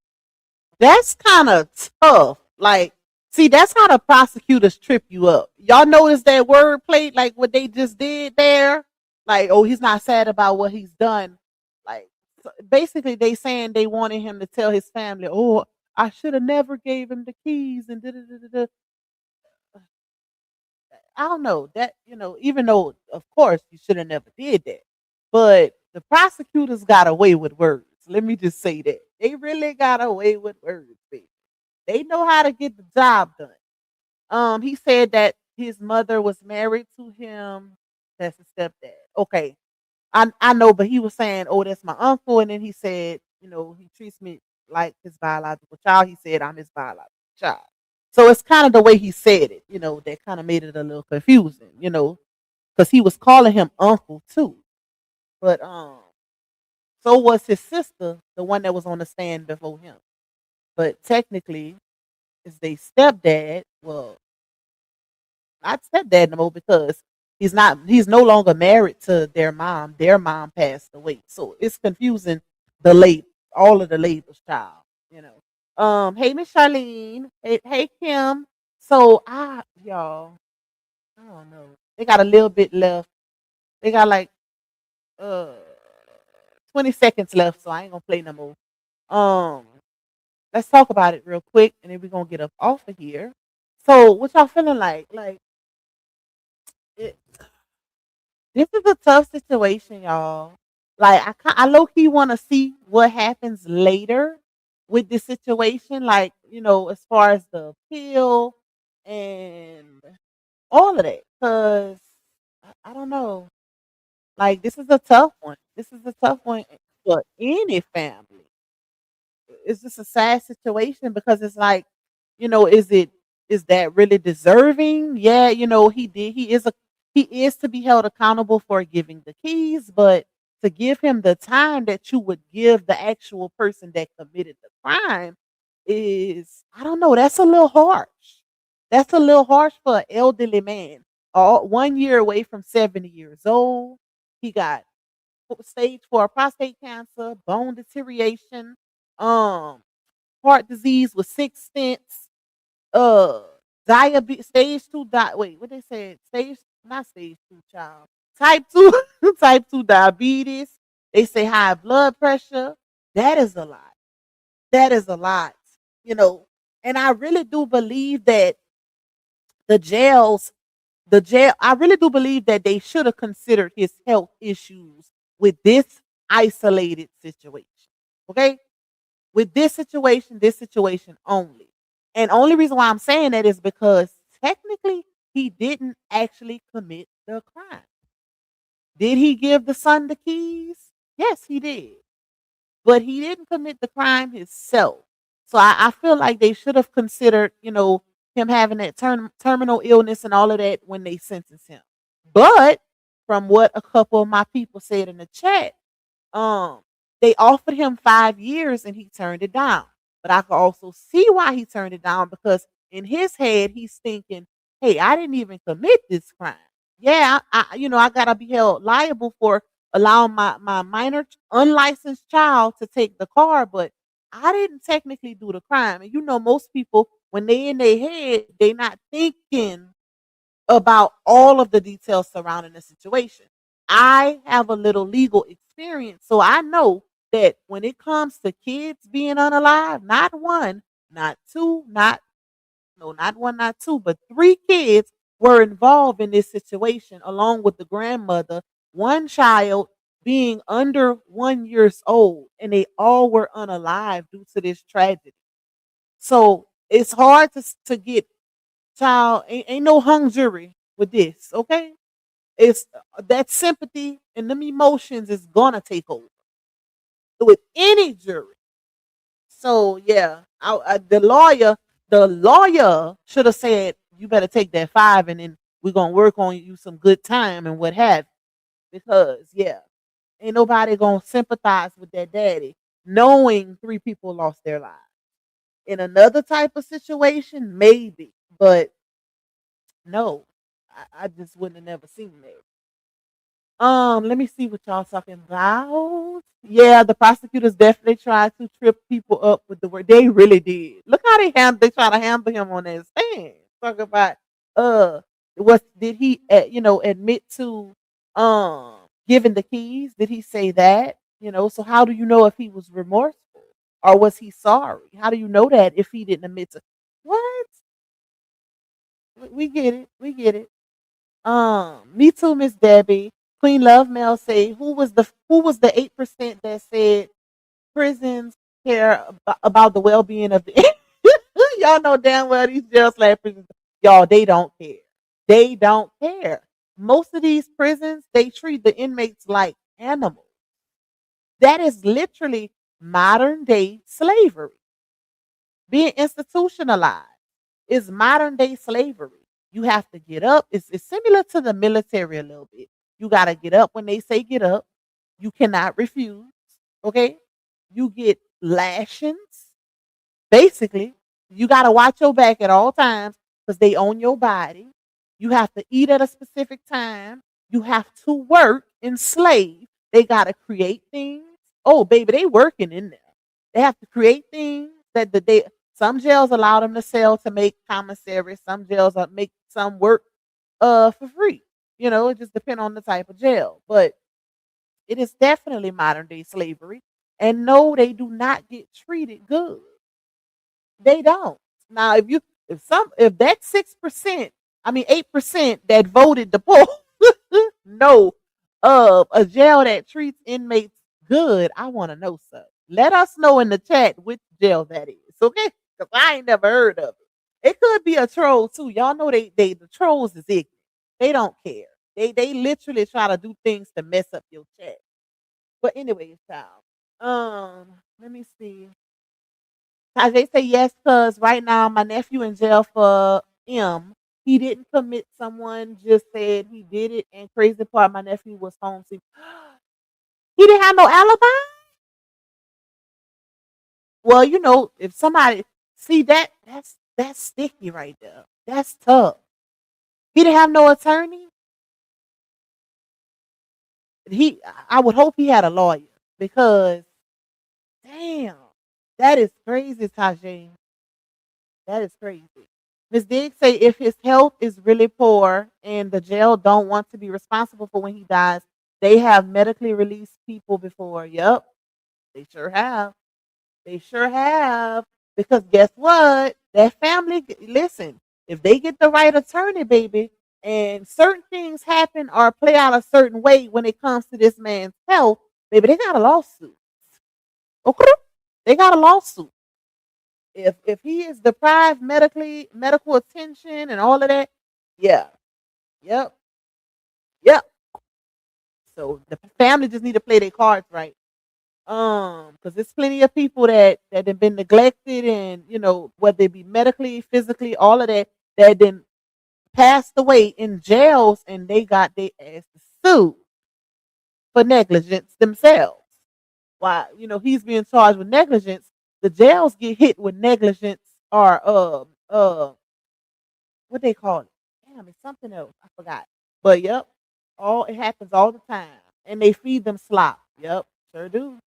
that's kind of tough. Like, see, that's how the prosecutors trip you up. Y'all notice that wordplay, like what they just did there? Like, oh, he's not sad about what he's done. Like, basically, they saying they wanted him to tell his family, oh, I should have never gave him the keys and da-da-da-da-da. I don't know that, even though, of course, you should have never did that. But the prosecutors got away with words. Let me just say that. They really got away with words, baby. They know how to get the job done. He said that his mother was married to him. That's his stepdad. Okay. I know, but he was saying, oh, that's my uncle. And then he said, he treats me like his biological child. He said, I'm his biological child. So it's kind of the way he said it, that kind of made it a little confusing, because he was calling him uncle too. But so was his sister, the one that was on the stand before him. But technically, is they stepdad. Well, not stepdad no more because he's no longer married to their mom. Their mom passed away. So it's confusing all of the labels, child, Hey, Miss Charlene. Hey, Kim. So y'all, I don't know. They got a little bit left. They got like 20 seconds left, so I ain't gonna play no more. Let's talk about it real quick, and then we're gonna get up off of here. So, what y'all feeling like? Like, this is a tough situation, y'all. Like, I low key want to see what happens later with this situation. Like, as far as the appeal and all of that, because I don't know. Like, this is a tough one. This is a tough one for any family. It's just a sad situation because it's like, is that really deserving? Yeah, he is to be held accountable for giving the keys, but to give him the time that you would give the actual person that committed the crime is, I don't know, that's a little harsh. That's a little harsh for an elderly man. 1 year away from 70 years old. He got stage 4 prostate cancer, bone deterioration, heart disease with 6 stents, diabetes, stage 2 wait, what they said? Not stage 2, child. Type 2, type 2 diabetes. They say high blood pressure. That is a lot. That is a lot, And I really do believe that I really do believe that they should have considered his health issues with this isolated situation. Okay? With this situation only. And only reason why I'm saying that is because technically he didn't actually commit the crime. Did he give the son the keys? Yes, he did. But he didn't commit the crime himself. So I feel like they should have considered, him having that terminal illness and all of that when they sentenced him. But from what a couple of my people said in the chat, they offered him 5 years and he turned it down. But I could also see why he turned it down because in his head he's thinking, "Hey, I didn't even commit this crime. Yeah, I gotta be held liable for allowing my minor unlicensed child to take the car, but I didn't technically do the crime." And most people, when they in their head, they not thinking about all of the details surrounding the situation. I have a little legal experience, so I know that when it comes to kids being unalive, not one, not two, not one, not two, but 3 kids were involved in this situation, along with the grandmother, one child being under 1 year old, and they all were unalive due to this tragedy. So it's hard to get child, ain't no hung jury with this, okay? It's that sympathy and them emotions is gonna take over. with any jury. So yeah, the lawyer should have said, you better take that 5 and then we're gonna work on you some good time and what have you. Because yeah, ain't nobody gonna sympathize with that daddy knowing 3 people lost their lives. In another type of situation, maybe, but no, I just wouldn't have never seen that. Let me see what y'all talking about. Yeah, the prosecutors definitely tried to trip people up with the word. They really did. Look how they try to handle him on that stand. Talk about what did he admit to giving the keys? Did he say that? So how do you know if he was remorseful or was he sorry? How do you know that if he didn't admit to what? We get it. We get it. Me too, Miss Debbie. Queen Love Mel say who was the 8% that said prisons care about the well being of the y'all know damn well these jail slash prisons, y'all, they don't care. They don't care. Most of these prisons, they treat the inmates like animals. That is literally modern day slavery. Being institutionalized is modern day slavery. You have to get up. It's similar to the military a little bit. You got to get up when they say get up. You cannot refuse. Okay? You get lashings. Basically, you got to watch your back at all times because they own your body. You have to eat at a specific time. You have to work and slave. They got to create things. Oh, baby, they working in there. They have to create things that some jails allow them to sell to make commissary. Some jails make some work for free. It just depends on the type of jail. But it is definitely modern day slavery. And no, they do not get treated good. They don't. Now, if that 6%, 8% that voted the poll know of a jail that treats inmates good, I want to know, sir. Let us know in the chat which jail that is, okay? Because I ain't never heard of it. It could be a troll too. Y'all know the trolls is ignorant. They don't care. They literally try to do things to mess up your chat. But anyways, child. Let me see. Tajay say yes, cause right now my nephew in jail for M. He didn't commit. Someone just said he did it. And crazy part, my nephew was home. He didn't have no alibi. Well, if somebody see that's sticky right there. That's tough. He didn't have no attorney. I would hope he had a lawyer because, damn, that is crazy, Tajay. That is crazy. Ms. Diggs say if his health is really poor and the jail don't want to be responsible for when he dies, they have medically released people before. Yep, they sure have. They sure have. Because guess what? That family, listen, if they get the right attorney, baby, and certain things happen or play out a certain way when it comes to this man's health, baby, they got a lawsuit. Okay? They got a lawsuit. If he is deprived medical attention and all of that, yeah. Yep. So the family just need to play their cards right. Because there's plenty of people that have been neglected and whether it be medically, physically, all of that then passed away in jails and they got their ass sued for negligence themselves. Why, he's being charged with negligence. The jails get hit with negligence or what they call it. Damn, it's something else. I forgot. But yep, it happens all the time. And they feed them slop. Yep, sure do.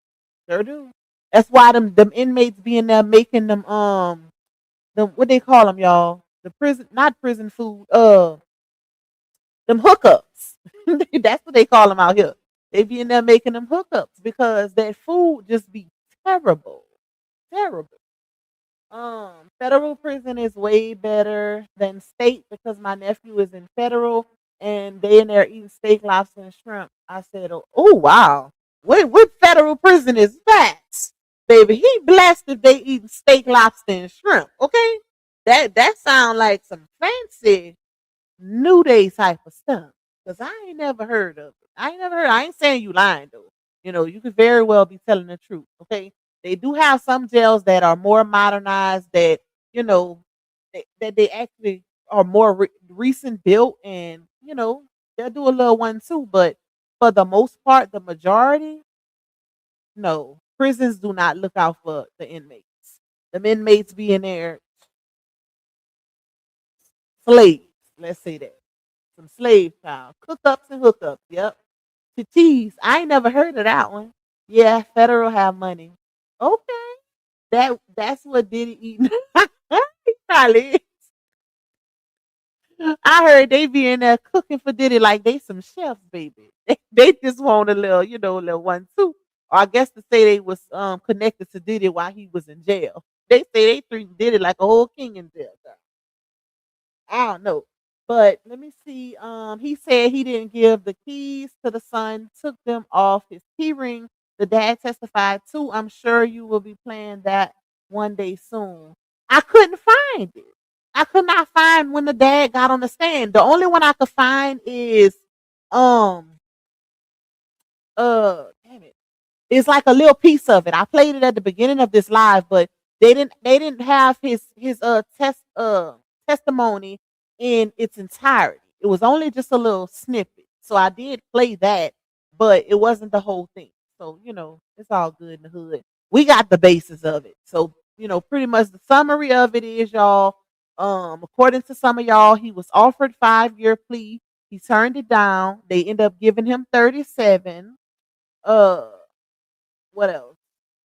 Sure do. That's why them inmates be in there making them what they call them, y'all? The prison, not prison food, them hookups. That's what they call them out here. They be in there making them hookups because that food just be terrible. Terrible. Federal prison is way better than state because my nephew is in federal and they in there eating steak, lobster, and shrimp. I said, oh wow. What federal prison is that? Baby, he blessed if they eating steak, lobster, and shrimp. Okay? That sound like some fancy New Day type of stuff. Because I ain't never heard of it. I ain't saying you lying though. You know, you could very well be telling the truth. Okay. They do have some jails that are more modernized that, you know, that they actually are more recent built and, you know, they'll do a little one too. But for the most part, the majority, no, prisons do not look out for the inmates. The inmates be in there slaves. Let's say that. Some slave child. Cookups and hookups. Yep. Titties. I ain't never heard of that one. Yeah, federal have money. Okay. That's what Diddy eating. He probably is. I heard they be in there cooking for Diddy like they some chefs, baby. They just want a little, you know, a little one too. Or I guess to say they was connected to Diddy while he was in jail. They say they treat Diddy like a whole king in jail. I don't know. But let me see. He said he didn't give the keys to the son, took them off his key ring. The dad testified too. I'm sure you will be playing that one day soon. I couldn't find it. I could not find when the dad got on the stand. The only one I could find is damn it. It's like a little piece of it. I played it at the beginning of this live, but they didn't have his testimony in its entirety. It was only just a little snippet. So I did play that, but it wasn't the whole thing. So, you know, it's all good in the hood. We got the basis of it. So, you know, pretty much the summary of it is, y'all, according to some of y'all, he was offered 5-year plea. He turned it down. They end up giving him 37. What else?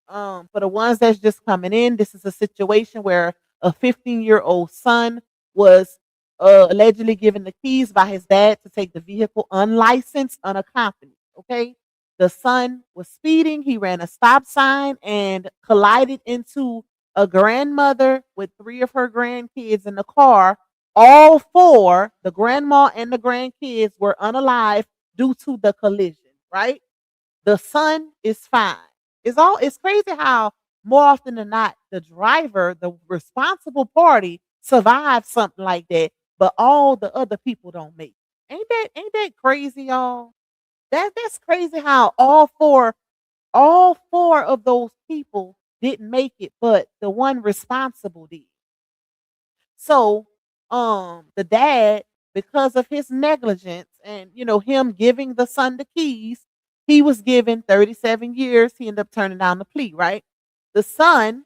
For the ones that's just coming in, this is a situation where a 15-year-old son was allegedly given the keys by his dad to take the vehicle unlicensed, unaccompanied. Okay. The son was speeding. He ran a stop sign and collided into a grandmother with 3 of her grandkids in the car. All 4, the grandma and the grandkids, were unalive due to the collision, right? The son is fine. It's crazy how more often than not the driver, the responsible party, survives something like that, but all the other people don't make it. Ain't that crazy, y'all? That's crazy how all four of those people didn't make it, but the one responsible did. So, the dad, because of his negligence and, you know, him giving the son the keys, he was given 37 years. He ended up turning down the plea, right? The son,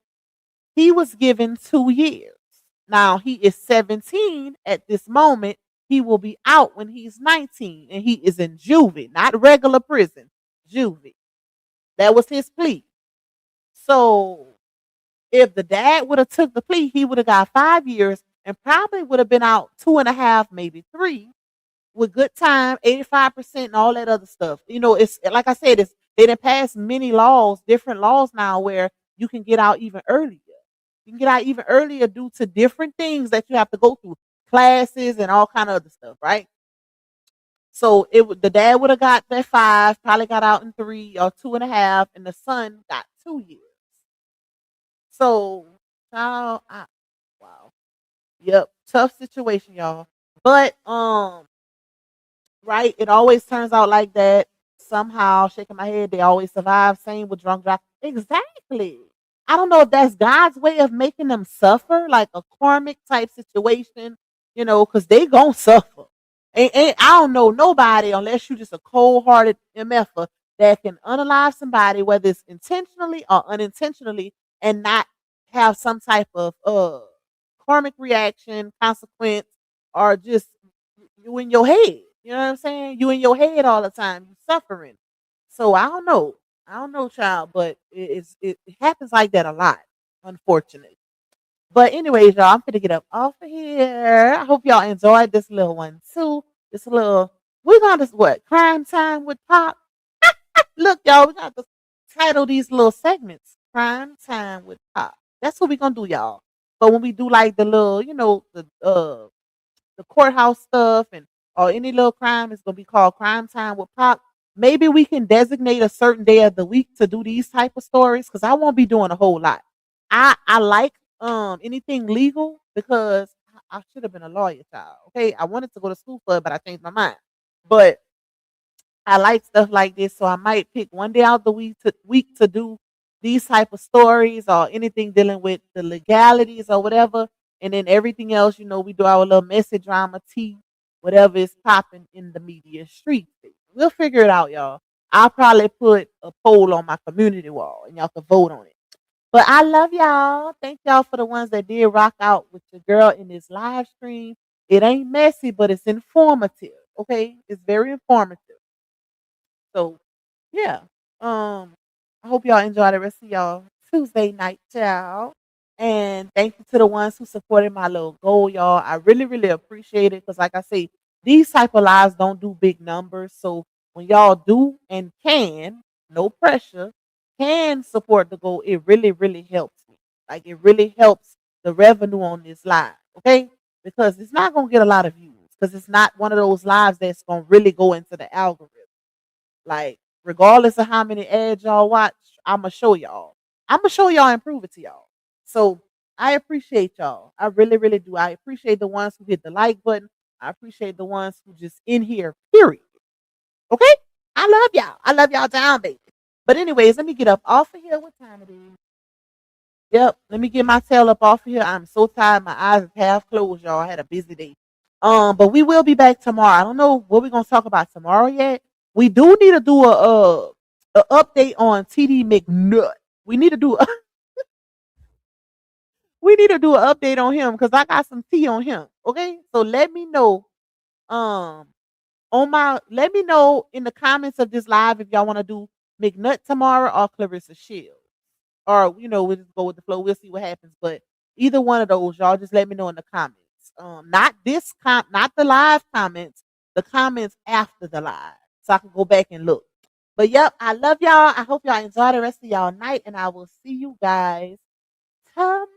he was given 2 years. Now he is 17 at this moment. He will be out when he's 19, and he is in juvie, not regular prison, juvie. That was his plea. So if the dad would have took the plea, he would have got 5 years and probably would have been out 2.5, maybe 3, with good time, 85% and all that other stuff. You know, it's like I said, they done passed many laws, different laws now where you can get out even earlier. You can get out even earlier due to different things that you have to go through, classes and all kind of other stuff, right? So the dad would have got that 5, probably got out in 3 or 2.5, and the son got 2 years. So, wow, yep, tough situation, y'all. But right, it always turns out like that. Somehow, shaking my head, they always survive. Same with drunk drive. Exactly. I don't know if that's God's way of making them suffer, like a karmic type situation, you know, because they gonna suffer. And I don't know nobody unless you just a cold-hearted MFer that can unalive somebody, whether it's intentionally or unintentionally, and not have some type of karmic reaction, consequence, or just you in your head. You know what I'm saying? You in your head all the time. You suffering. So I don't know. I don't know, child, but it happens like that a lot, unfortunately. But anyways, y'all, I'm gonna get up off of here. I hope y'all enjoyed this little one too. This little, we're gonna what? Crime time with Pop. Look, y'all, we got to title these little segments Crime Time with Pop. That's what we're gonna do, y'all. But when we do like the little, you know, the courthouse stuff and or any little crime, it's gonna be called Crime Time with Pop. Maybe we can designate a certain day of the week to do these type of stories because I won't be doing a whole lot. I like anything legal because I should have been a lawyer, child. Okay, I wanted to go to school for it, but I changed my mind. But I like stuff like this, so I might pick one day out the week to do these type of stories or anything dealing with the legalities or whatever. And then everything else, you know, we do our little messy drama tea, whatever is popping in the media streets. We'll figure it out, y'all. I'll probably put a poll on my community wall and y'all can vote on it. But I love y'all. Thank y'all for the ones that did rock out with your girl in this live stream. It ain't messy, but it's informative. Okay? It's very informative. So yeah. I hope y'all enjoy the rest of y'all Tuesday night, y'all. And thank you to the ones who supported my little goal, y'all. I really, really appreciate it because, like I say, these type of lives don't do big numbers. So when y'all do and can, no pressure, can support the goal, it really, really helps me. Like, it really helps the revenue on this live, okay? Because it's not going to get a lot of views because it's not one of those lives that's going to really go into the algorithm. Like, regardless of how many ads y'all watch, I'm going to show y'all. I'm going to show y'all and prove it to y'all. So I appreciate y'all. I really, really do. I appreciate the ones who hit the like button. I appreciate the ones who just in here, period. Okay? I love y'all. I love y'all down, baby. But anyways, let me get up off of here. What time it is? Yep. Let me get my tail up off of here. I'm so tired. My eyes are half closed, y'all. I had a busy day. But we will be back tomorrow. I don't know what we're going to talk about tomorrow yet. We do need to do a update on TD McNutt. We need to do an update on him because I got some tea on him. Okay? So let me know let me know in the comments of this live if y'all want to do McNutt tomorrow or Clarissa Shields. Or, you know, we'll just go with the flow. We'll see what happens. But either one of those, y'all just let me know in the comments. Not the live comments, the comments after the live. So I can go back and look. But yep, I love y'all. I hope y'all enjoy the rest of y'all night. And I will see you guys tomorrow.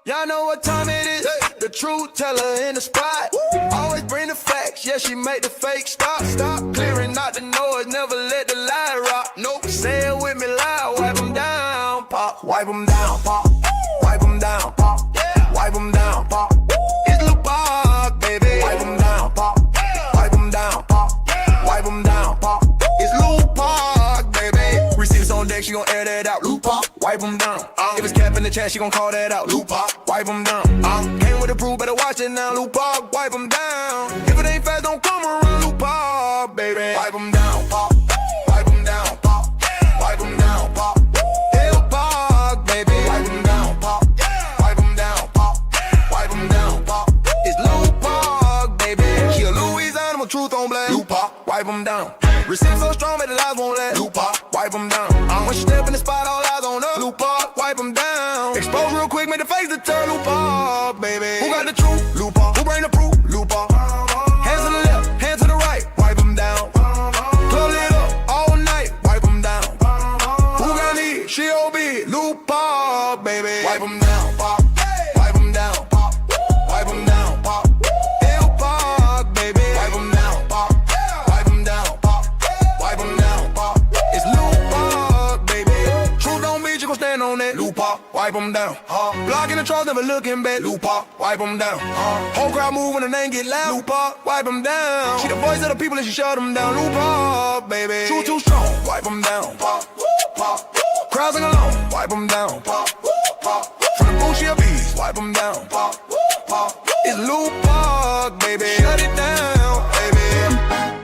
Y'all know what time it is. The truth teller in the spot. Always bring the facts. Yeah, she make the fake stop. Stop clearing out the noise. Never let the lie rock. Nope. Say it with me loud. Wipe them down, pop. Wipe them down, pop. Wipe them down, pop. Yeah. Wipe them down, pop. It's Lil Pop, baby. Wipe them down, pop. Wipe them down, pop. Wipe them down, pop. It's Lil Pop, baby. Receipts on deck, she gon' air that out. Lil Pop, wipe them down. If it's cap in the chat, she gon' call that out. Lil Pop, wipe them down. Came with the proof, better watch it now. Lil Pop, wipe them down. If it ain't fast, don't come around. Lil Pop, baby. Wipe them down, pop. Wipe them down, pop. Wipe them down, pop. Lil Pop, baby. Wipe them down, pop. Wipe them down, pop. Wipe them down, pop. It's Lil Pop, baby. She a Louisiana with truth on black. Lil Pop, wipe them down. Receipt so strong, but the lies won't let. Lil Pop, wipe them down. When she step in the spot, all eyes on her. Lil Pop, wipe them down. Expose real quick, make the face to turn. Lil Pop, baby. Who got the truth? Lil Pop. Who bring the proof? Lil Pop. Hands to the left, hands to the right, wipe them down. Club lit up all night, wipe them down. Who got need? She OB, Lil Pop, baby. Wipe them down, pop. Wipe them down, pop. Wipe them down, pop. Lil Pop, baby. Wipe them down, pop. Wipe them down, pop. Wipe them down, pop. It's Lil Pop, baby. Truth don't mean you gon' stand on that. Lil Pop, wipe them down. Blocking the trolls, never looking back. Lil Pop, wipe them down. Whole crowd move when the name get loud. Lil Pop, wipe them down. She the voice of the people and she shut them down. Lil Pop, baby. Truth too strong, wipe them down. Pop, pop. Crowds sing along, wipe them down. Pop, pop. From the booth, she a beast, wipe them down. Pop, pop. It's Lil Pop, baby. Shut it down, baby.